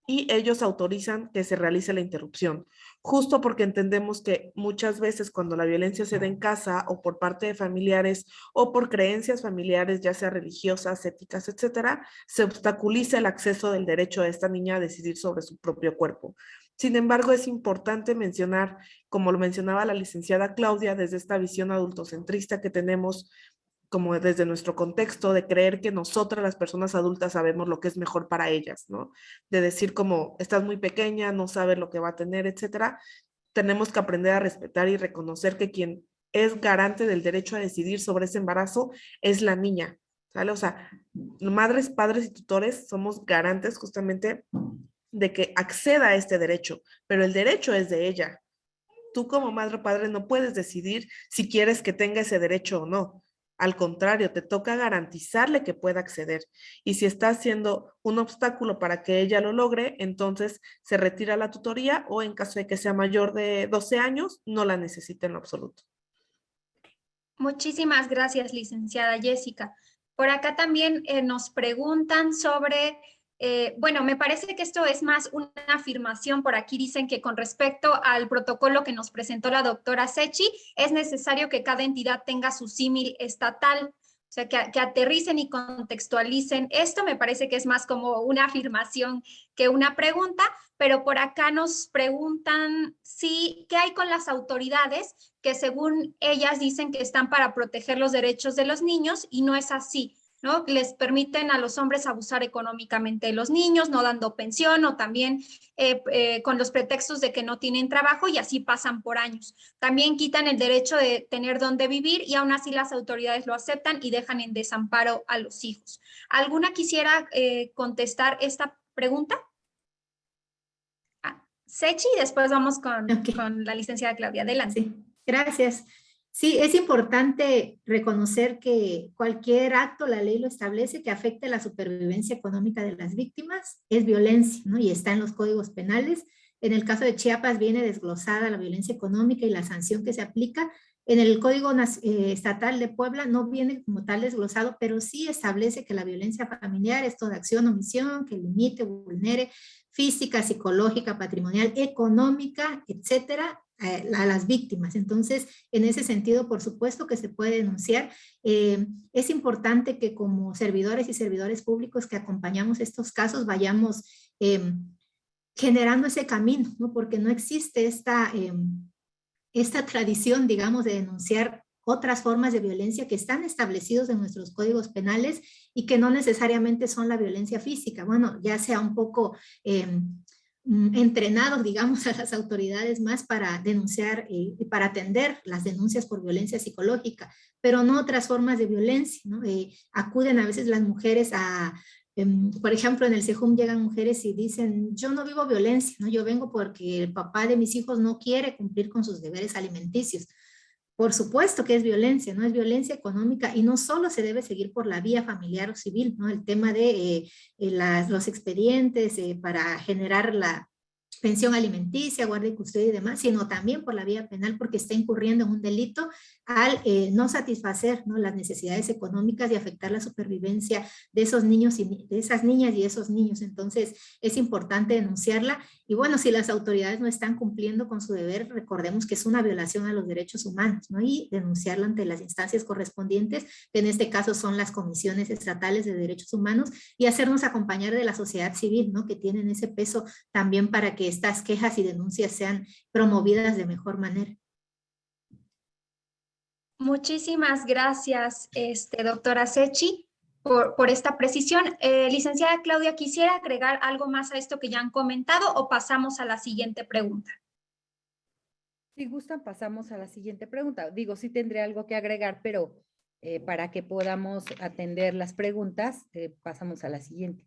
y ellos autorizan que se realice la interrupción, justo porque entendemos que muchas veces cuando la violencia se da en casa o por parte de familiares o por creencias familiares, ya sea religiosas, éticas, etcétera, se obstaculiza el acceso del derecho de esta niña a decidir sobre su propio cuerpo. Sin embargo, es importante mencionar, como lo mencionaba la licenciada Claudia, desde esta visión adultocentrista que tenemos, como desde nuestro contexto, de creer que nosotras las personas adultas sabemos lo que es mejor para ellas, ¿no? De decir como, estás muy pequeña, no sabes lo que va a tener, etcétera. Tenemos que aprender a respetar y reconocer que quien es garante del derecho a decidir sobre ese embarazo es la niña, ¿sale? O sea, madres, padres y tutores somos garantes justamente de que acceda a este derecho, pero el derecho es de ella. Tú como madre o padre no puedes decidir si quieres que tenga ese derecho o no. Al contrario, te toca garantizarle que pueda acceder. Y si está siendo un obstáculo para que ella lo logre, entonces se retira la tutoría o en caso de que sea mayor de 12 años, no la necesita en lo absoluto. Muchísimas gracias, licenciada Jessica. Por acá también nos preguntan sobre, bueno, me parece que esto es más una afirmación. Por aquí dicen que con respecto al protocolo que nos presentó la doctora Sechi, es necesario que cada entidad tenga su símil estatal. O sea, que aterricen y contextualicen. Esto me parece que es más como una afirmación que una pregunta, pero por acá nos preguntan qué hay con las autoridades que según ellas dicen que están para proteger los derechos de los niños y no es así, ¿no? Les permiten a los hombres abusar económicamente de los niños, no dando pensión o también con los pretextos de que no tienen trabajo y así pasan por años. También quitan el derecho de tener dónde vivir y aún así las autoridades lo aceptan y dejan en desamparo a los hijos. ¿Alguna quisiera contestar esta pregunta? Sechi, y después vamos con la licenciada Claudia. Adelante. Sí, gracias. Sí, es importante reconocer que cualquier acto, la ley lo establece, que afecte la supervivencia económica de las víctimas, es violencia, ¿no? Y está en los códigos penales. En el caso de Chiapas viene desglosada la violencia económica y la sanción que se aplica. En el Código Estatal de Puebla no viene como tal desglosado, pero sí establece que la violencia familiar es toda acción o omisión que limite o vulnere física, psicológica, patrimonial, económica, etcétera, a las víctimas. Entonces, en ese sentido, por supuesto que se puede denunciar. Es importante que como servidores y servidores públicos que acompañamos estos casos vayamos generando ese camino, ¿no? Porque no existe esta tradición, digamos, de denunciar otras formas de violencia que están establecidos en nuestros códigos penales y que no necesariamente son la violencia física. Bueno, ya sea un poco entrenados, digamos, a las autoridades más para denunciar y para atender las denuncias por violencia psicológica, pero no otras formas de violencia, ¿no? Acuden a veces las mujeres por ejemplo, en el CEJUM llegan mujeres y dicen, yo no vivo violencia, ¿no? Yo vengo porque el papá de mis hijos no quiere cumplir con sus deberes alimenticios. Por supuesto que es violencia, ¿no? Es violencia económica y no solo se debe seguir por la vía familiar o civil, ¿no? El tema de los expedientes para generar pensión alimenticia, guardia y custodia y demás, sino también por la vía penal porque está incurriendo en un delito al no satisfacer, ¿no?, las necesidades económicas y afectar la supervivencia de esos niños y de esas niñas y esos niños. Entonces es importante denunciarla y bueno, si las autoridades no están cumpliendo con su deber, recordemos que es una violación a los derechos humanos, ¿no?, y denunciarla ante las instancias correspondientes, que en este caso son las comisiones estatales de derechos humanos, y hacernos acompañar de la sociedad civil, ¿no?, que tienen ese peso también para que estas quejas y denuncias sean promovidas de mejor manera. Muchísimas gracias, doctora Sechi, por esta precisión. Licenciada Claudia, ¿quisiera agregar algo más a esto que ya han comentado o pasamos a la siguiente pregunta? Si gustan, pasamos a la siguiente pregunta. Digo, sí tendré algo que agregar, pero para que podamos atender las preguntas, pasamos a la siguiente.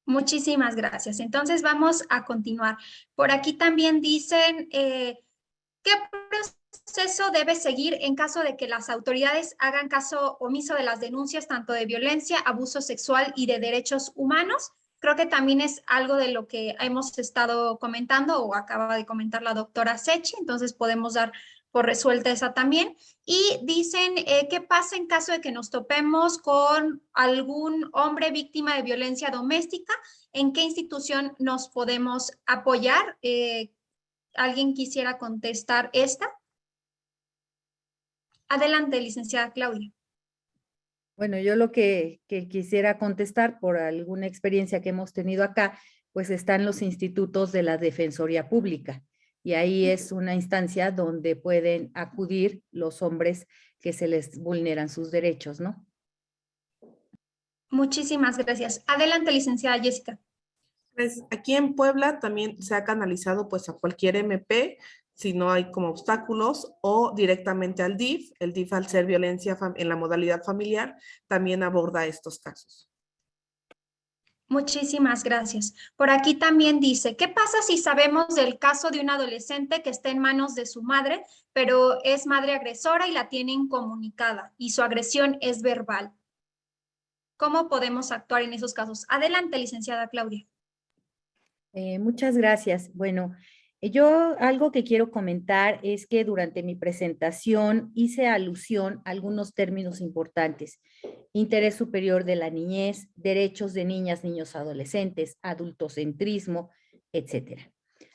Muchísimas gracias. Entonces vamos a continuar. Por aquí también dicen, ¿qué proceso debe seguir en caso de que las autoridades hagan caso omiso de las denuncias tanto de violencia, abuso sexual y de derechos humanos? Creo que también es algo de lo que hemos estado comentando o acaba de comentar la doctora Sechi, entonces podemos dar por resuelta esa también. Y dicen, ¿qué pasa en caso de que nos topemos con algún hombre víctima de violencia doméstica? ¿En qué institución nos podemos apoyar? ¿Alguien quisiera contestar esta? Adelante, licenciada Claudia. Bueno, yo lo que quisiera contestar por alguna experiencia que hemos tenido acá, pues están los institutos de la Defensoría Pública. Y ahí es una instancia donde pueden acudir los hombres que se les vulneran sus derechos, ¿no? Muchísimas gracias. Adelante, licenciada Jessica. Pues aquí en Puebla también se ha canalizado pues a cualquier MP si no hay como obstáculos o directamente al DIF. El DIF al ser violencia en la modalidad familiar también aborda estos casos. Muchísimas gracias. Por aquí también dice, ¿qué pasa si sabemos del caso de un adolescente que está en manos de su madre, pero es madre agresora y la tiene incomunicada y su agresión es verbal? ¿Cómo podemos actuar en esos casos? Adelante, licenciada Claudia. Muchas gracias. Bueno, yo algo que quiero comentar es que durante mi presentación hice alusión a algunos términos importantes: interés superior de la niñez, derechos de niñas, niños, adolescentes, adultocentrismo, etcétera.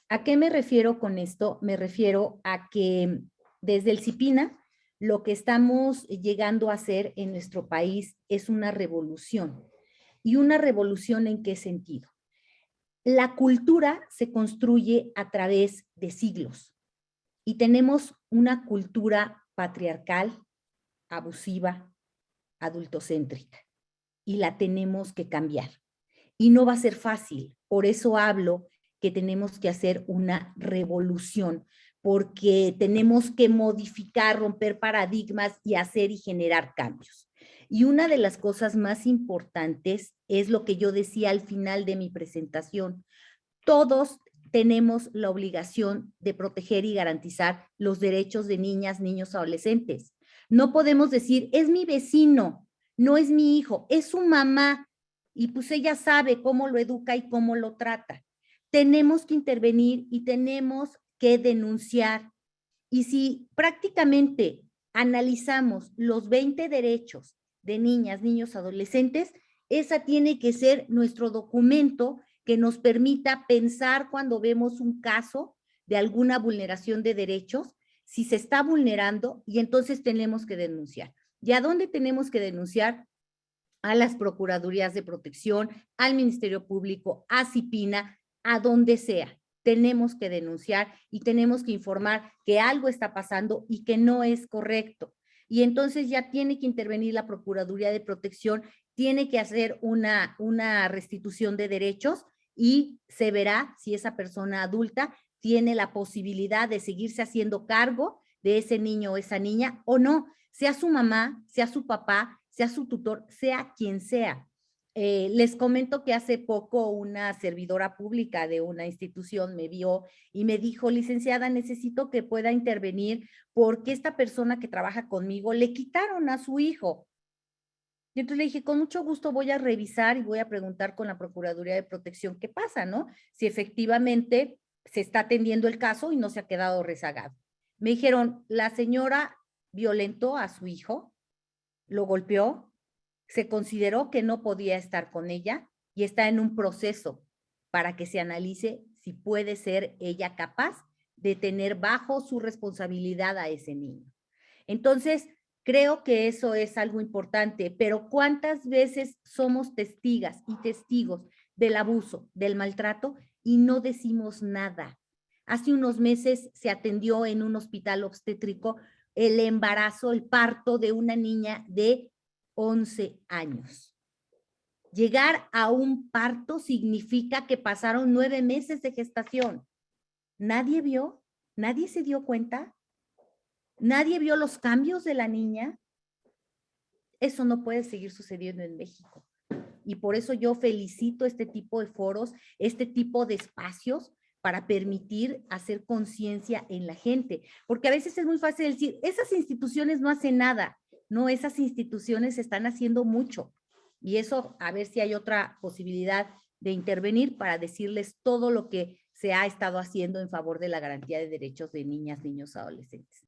¿A qué me refiero con esto? Me refiero a que desde el CIPINA lo que estamos llegando a hacer en nuestro país es una revolución. ¿Y una revolución en qué sentido? La cultura se construye a través de siglos y tenemos una cultura patriarcal, abusiva, adultocéntrica, y la tenemos que cambiar. Y no va a ser fácil, por eso hablo que tenemos que hacer una revolución, porque tenemos que modificar, romper paradigmas y hacer y generar cambios. Y una de las cosas más importantes es lo que yo decía al final de mi presentación: todos tenemos la obligación de proteger y garantizar los derechos de niñas, niños, adolescentes. No podemos decir, es mi vecino, no es mi hijo, es su mamá, y pues ella sabe cómo lo educa y cómo lo trata. Tenemos que intervenir y tenemos que denunciar. Y si prácticamente analizamos los 20 derechos de niñas, niños, adolescentes, esa tiene que ser nuestro documento que nos permita pensar cuando vemos un caso de alguna vulneración de derechos, si se está vulnerando, y entonces tenemos que denunciar. ¿Y a dónde tenemos que denunciar? A las Procuradurías de Protección, al Ministerio Público, a CIPINA, a donde sea. Tenemos que denunciar y tenemos que informar que algo está pasando y que no es correcto. Y entonces ya tiene que intervenir la Procuraduría de Protección, tiene que hacer una restitución de derechos y se verá si esa persona adulta tiene la posibilidad de seguirse haciendo cargo de ese niño o esa niña o no, sea su mamá, sea su papá, sea su tutor, sea quien sea. Les comento que hace poco una servidora pública de una institución me vio y me dijo, licenciada, necesito que pueda intervenir porque esta persona que trabaja conmigo le quitaron a su hijo. Y entonces le dije, con mucho gusto voy a revisar y voy a preguntar con la Procuraduría de Protección qué pasa, ¿no? Si efectivamente se está atendiendo el caso y no se ha quedado rezagado. Me dijeron, la señora violentó a su hijo, lo golpeó, se consideró que no podía estar con ella y está en un proceso para que se analice si puede ser ella capaz de tener bajo su responsabilidad a ese niño. Entonces, creo que eso es algo importante, pero ¿cuántas veces somos testigas y testigos del abuso, del maltrato y no decimos nada? Hace unos meses se atendió en un hospital obstétrico el embarazo, el parto de una niña de 11 años. Llegar a un parto significa que pasaron 9 meses de gestación. ¿Nadie vio? ¿Nadie se dio cuenta? ¿Nadie vio los cambios de la niña? Eso no puede seguir sucediendo en México. Y por eso yo felicito este tipo de foros, este tipo de espacios para permitir hacer conciencia en la gente. Porque a veces es muy fácil decir, esas instituciones no hacen nada. No, esas instituciones están haciendo mucho. Y eso, a ver si hay otra posibilidad de intervenir para decirles todo lo que se ha estado haciendo en favor de la garantía de derechos de niñas, niños, adolescentes.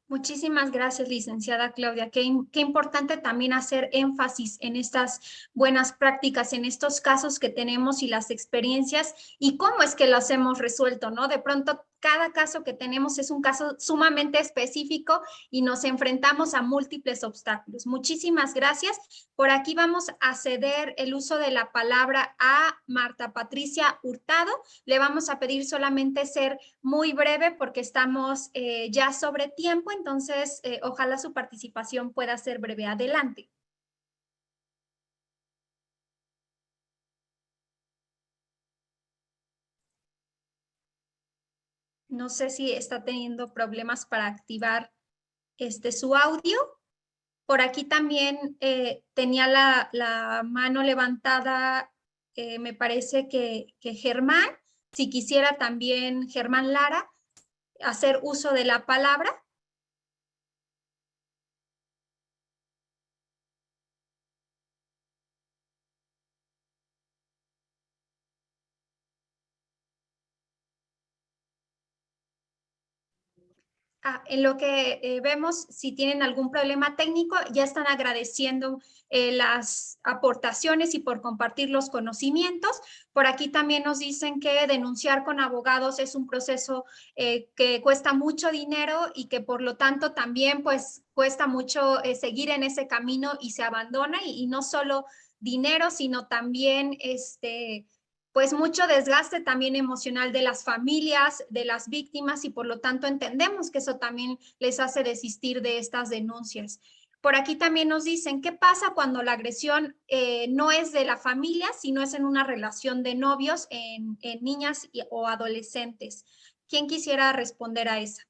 Muchísimas gracias, licenciada Claudia. Qué importante también hacer énfasis en estas buenas prácticas, en estos casos que tenemos y las experiencias y cómo es que los hemos resuelto, ¿no? De pronto, cada caso que tenemos es un caso sumamente específico y nos enfrentamos a múltiples obstáculos. Muchísimas gracias. Por aquí vamos a ceder el uso de la palabra a Marta Patricia Hurtado. Le vamos a pedir solamente ser muy breve porque estamos ya sobre tiempo, entonces ojalá su participación pueda ser breve. Adelante. No sé si está teniendo problemas para activar su audio. Por aquí también tenía la mano levantada, me parece que Germán, si quisiera también Germán Lara hacer uso de la palabra. En lo que vemos, si tienen algún problema técnico, ya están agradeciendo las aportaciones y por compartir los conocimientos. Por aquí también nos dicen que denunciar con abogados es un proceso que cuesta mucho dinero y que por lo tanto también pues cuesta mucho seguir en ese camino y se abandona y no solo dinero, sino también pues mucho desgaste también emocional de las familias, de las víctimas y por lo tanto entendemos que eso también les hace desistir de estas denuncias. Por aquí también nos dicen, ¿qué pasa cuando la agresión no es de la familia, sino es en una relación de novios en niñas o adolescentes? ¿Quién quisiera responder a esa?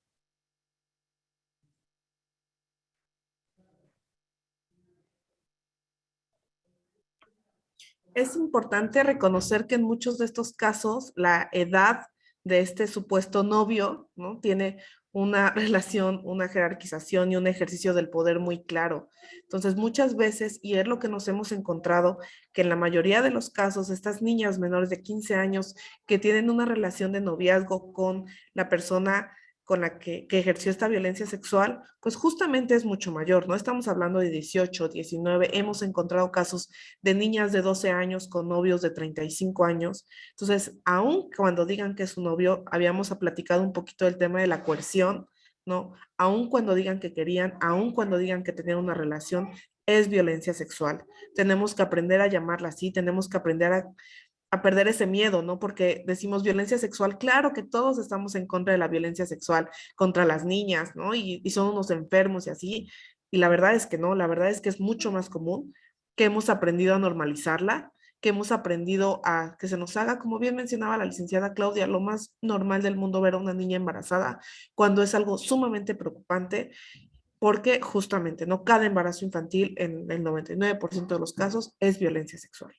Es importante reconocer que en muchos de estos casos la edad de este supuesto novio, ¿no? Tiene una relación, una jerarquización y un ejercicio del poder muy claro. Entonces, muchas veces, y es lo que nos hemos encontrado, que en la mayoría de los casos, estas niñas menores de 15 años que tienen una relación de noviazgo con la persona con la que ejerció esta violencia sexual, pues justamente es mucho mayor, ¿no? Estamos hablando de 18, 19, hemos encontrado casos de niñas de 12 años con novios de 35 años. Entonces, aun cuando digan que es su novio, habíamos platicado un poquito del tema de la coerción, ¿no? Aun cuando digan que querían, aun cuando digan que tenían una relación, es violencia sexual. Tenemos que aprender a llamarla así, tenemos que aprender a perder ese miedo, ¿no? Porque decimos violencia sexual, claro que todos estamos en contra de la violencia sexual contra las niñas, ¿no? Y son unos enfermos y así. Y la verdad es que no, la verdad es que es mucho más común, que hemos aprendido a normalizarla, que hemos aprendido a que se nos haga, como bien mencionaba la licenciada Claudia, lo más normal del mundo ver a una niña embarazada, cuando es algo sumamente preocupante, porque justamente, ¿no? Cada embarazo infantil en el 99% de los casos es violencia sexual.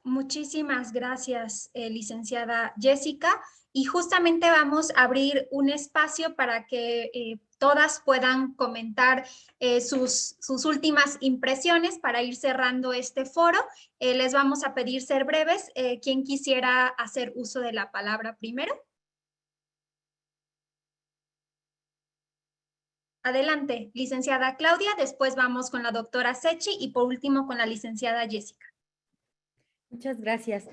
Muchísimas gracias, licenciada Jessica. Y justamente vamos a abrir un espacio para que todas puedan comentar sus últimas impresiones para ir cerrando este foro. Les vamos a pedir ser breves. ¿Quién quisiera hacer uso de la palabra primero? Adelante, licenciada Claudia. Después vamos con la doctora Sechi y por último con la licenciada Jessica. Muchas gracias.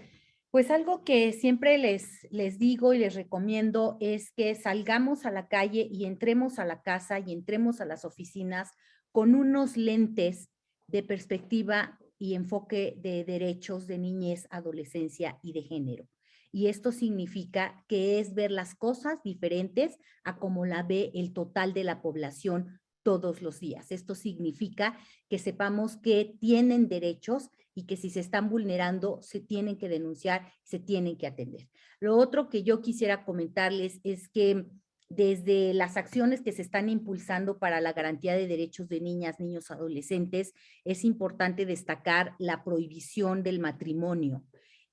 Pues algo que siempre les digo y les recomiendo es que salgamos a la calle y entremos a la casa y entremos a las oficinas con unos lentes de perspectiva y enfoque de derechos de niñez, adolescencia y de género. Y esto significa que es ver las cosas diferentes a como la ve el total de la población todos los días. Esto significa que sepamos que tienen derechos y que si se están vulnerando, se tienen que denunciar, se tienen que atender. Lo otro que yo quisiera comentarles es que desde las acciones que se están impulsando para la garantía de derechos de niñas, niños, adolescentes, es importante destacar la prohibición del matrimonio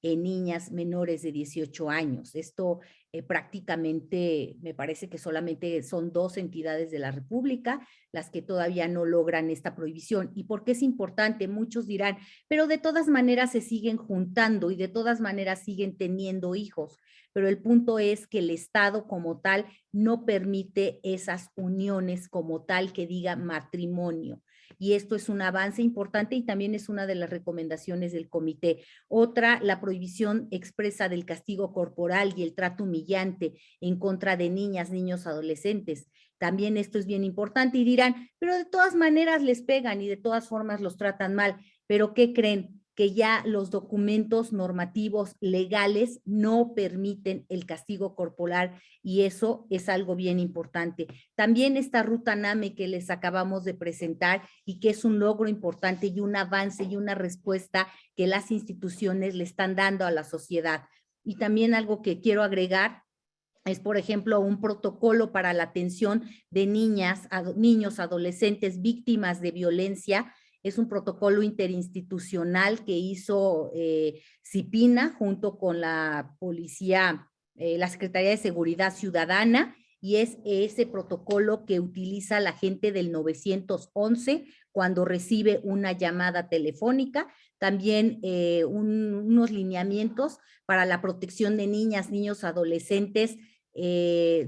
en niñas menores de 18 años. Esto prácticamente me parece que solamente son 2 entidades de la República las que todavía no logran esta prohibición. ¿Y por qué es importante? Muchos dirán, pero de todas maneras se siguen juntando y de todas maneras siguen teniendo hijos. Pero el punto es que el Estado como tal no permite esas uniones como tal que diga matrimonio. Y esto es un avance importante y también es una de las recomendaciones del comité. Otra, la prohibición expresa del castigo corporal y el trato humillante en contra de niñas, niños, adolescentes. También esto es bien importante y dirán, pero de todas maneras les pegan y de todas formas los tratan mal. ¿Pero qué creen? Que ya los documentos normativos legales no permiten el castigo corporal y eso es algo bien importante. También esta ruta NAME que les acabamos de presentar y que es un logro importante y un avance y una respuesta que las instituciones le están dando a la sociedad. Y también algo que quiero agregar es, por ejemplo, un protocolo para la atención de niñas, niños, adolescentes víctimas de violencia. Es un protocolo interinstitucional que hizo CIPINA junto con la policía, la Secretaría de Seguridad Ciudadana, y es ese protocolo que utiliza la gente del 911 cuando recibe una llamada telefónica. También unos lineamientos para la protección de niñas, niños, adolescentes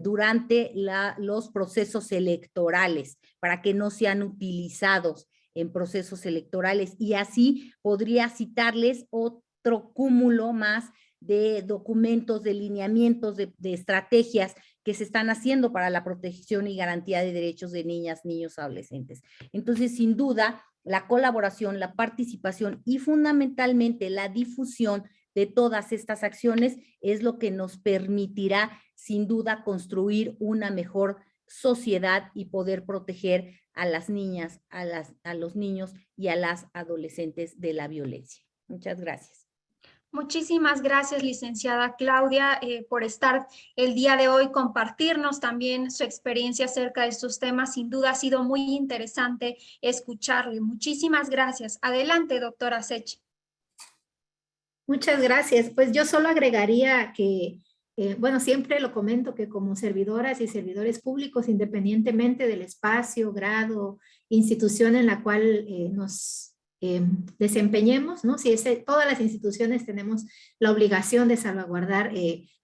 durante los procesos electorales, para que no sean utilizados en procesos electorales, y así podría citarles otro cúmulo más de documentos, de lineamientos, de estrategias que se están haciendo para la protección y garantía de derechos de niñas, niños, adolescentes. Entonces, sin duda, la colaboración, la participación y fundamentalmente la difusión de todas estas acciones es lo que nos permitirá, sin duda, construir una mejor sociedad y poder proteger a las niñas, a los niños y a las adolescentes de la violencia. Muchas gracias. Muchísimas gracias, licenciada Claudia, por estar el día de hoy, compartirnos también su experiencia acerca de estos temas. Sin duda ha sido muy interesante escucharle. Muchísimas gracias. Adelante, doctora Sechi. Muchas gracias. Pues yo solo agregaría que, bueno, siempre lo comento que como servidoras y servidores públicos, independientemente del espacio, grado, institución en la cual nos desempeñemos, ¿no? Si todas las instituciones tenemos la obligación de salvaguardar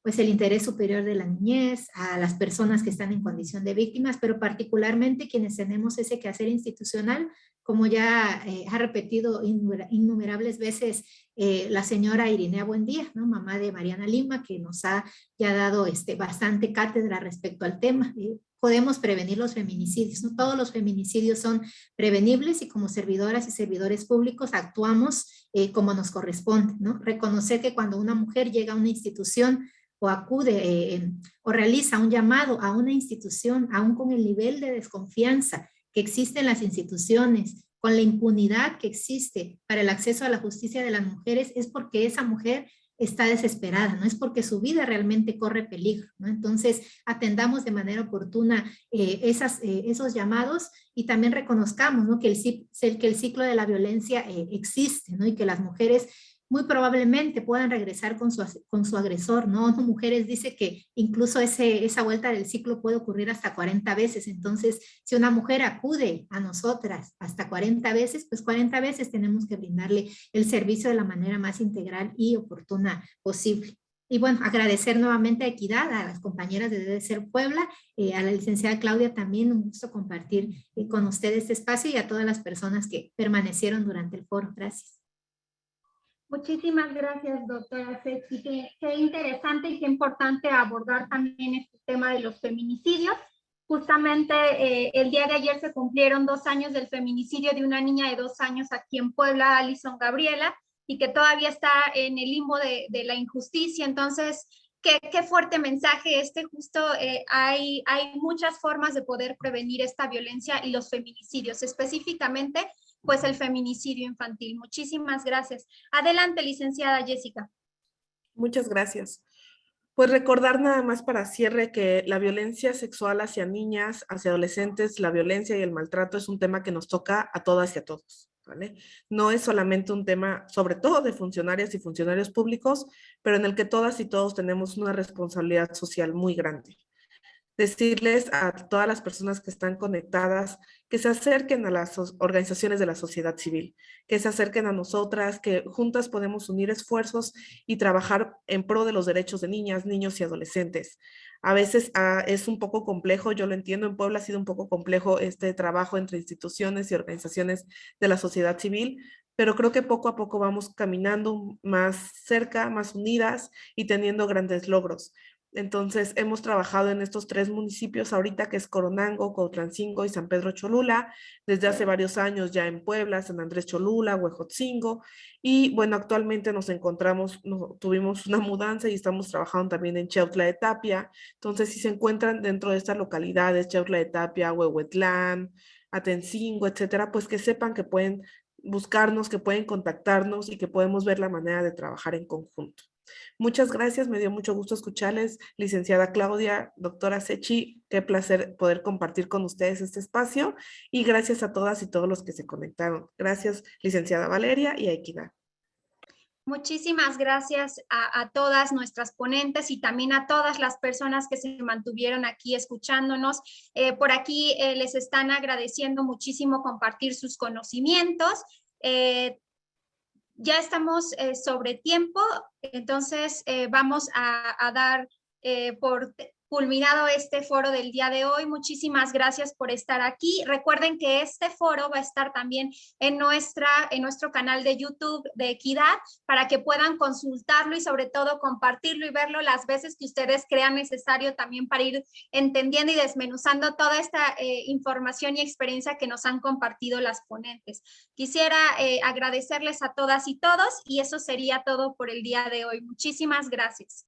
pues el interés superior de la niñez, a las personas que están en condición de víctimas, pero particularmente quienes tenemos ese quehacer institucional, como ya ha repetido innumerables veces la señora Irinea Buendía, ¿no? Mamá de Mariana Lima, que nos ha ya dado bastante cátedra respecto al tema. Podemos prevenir los feminicidios, ¿no? Todos los feminicidios son prevenibles y como servidoras y servidores públicos actuamos como nos corresponde, ¿no? Reconocer que cuando una mujer llega a una institución o acude o realiza un llamado a una institución, aún con el nivel de desconfianza que existe en las instituciones, con la impunidad que existe para el acceso a la justicia de las mujeres, es porque esa mujer está desesperada, no es porque su vida realmente corre peligro, ¿no? Entonces, atendamos de manera oportuna esos llamados y también reconozcamos, ¿no? que el ciclo de la violencia existe, ¿no? Y que las mujeres muy probablemente puedan regresar con su agresor, ¿no? Mujeres dice que incluso esa vuelta del ciclo puede ocurrir hasta 40 veces. Entonces, si una mujer acude a nosotras hasta 40 veces, pues 40 veces tenemos que brindarle el servicio de la manera más integral y oportuna posible. Y bueno, agradecer nuevamente a Equidad, a las compañeras de Debe Ser Puebla, a la licenciada Claudia también, un gusto compartir con ustedes este espacio y a todas las personas que permanecieron durante el foro. Gracias. Muchísimas gracias, doctora Ceci. Qué interesante y qué importante abordar también este tema de los feminicidios. Justamente el día de ayer se cumplieron 2 años del feminicidio de una niña de 2 años aquí en Puebla, Alison Gabriela, y que todavía está en el limbo de la injusticia. Entonces, qué fuerte mensaje justo hay muchas formas de poder prevenir esta violencia y los feminicidios, específicamente pues el feminicidio infantil. Muchísimas gracias. Adelante, licenciada Jessica. Muchas gracias. Pues recordar nada más para cierre que la violencia sexual hacia niñas, hacia adolescentes, la violencia y el maltrato es un tema que nos toca a todas y a todos, ¿vale? No es solamente un tema, sobre todo de funcionarias y funcionarios públicos, pero en el que todas y todos tenemos una responsabilidad social muy grande. Decirles a todas las personas que están conectadas que se acerquen a las organizaciones de la sociedad civil, que se acerquen a nosotras, que juntas podemos unir esfuerzos y trabajar en pro de los derechos de niñas, niños y adolescentes. A veces es un poco complejo, yo lo entiendo, en Puebla ha sido un poco complejo este trabajo entre instituciones y organizaciones de la sociedad civil, pero creo que poco a poco vamos caminando más cerca, más unidas y teniendo grandes logros. Entonces, hemos trabajado en estos 3 municipios ahorita, que es Coronango, Cuautlancingo y San Pedro Cholula, desde hace varios años ya en Puebla, San Andrés Cholula, Huejotzingo, y bueno, actualmente nos encontramos, tuvimos una mudanza y estamos trabajando también en Chautla de Tapia. Entonces, si se encuentran dentro de estas localidades, Chautla de Tapia, Huehuetlán, Atencingo, etcétera, pues que sepan que pueden buscarnos, que pueden contactarnos y que podemos ver la manera de trabajar en conjunto. Muchas gracias, me dio mucho gusto escucharles, licenciada Claudia, doctora Sechi, qué placer poder compartir con ustedes este espacio y gracias a todas y todos los que se conectaron. Gracias, licenciada Valeria y a Equidad. Muchísimas gracias a todas nuestras ponentes y también a todas las personas que se mantuvieron aquí escuchándonos. Por aquí les están agradeciendo muchísimo compartir sus conocimientos. Ya estamos sobre tiempo, entonces vamos a dar por culminado este foro del día de hoy. Muchísimas gracias por estar aquí. Recuerden que este foro va a estar también en nuestro canal de YouTube de Equidad para que puedan consultarlo y sobre todo compartirlo y verlo las veces que ustedes crean necesario también para ir entendiendo y desmenuzando toda esta información y experiencia que nos han compartido las ponentes. Quisiera agradecerles a todas y todos y eso sería todo por el día de hoy. Muchísimas gracias.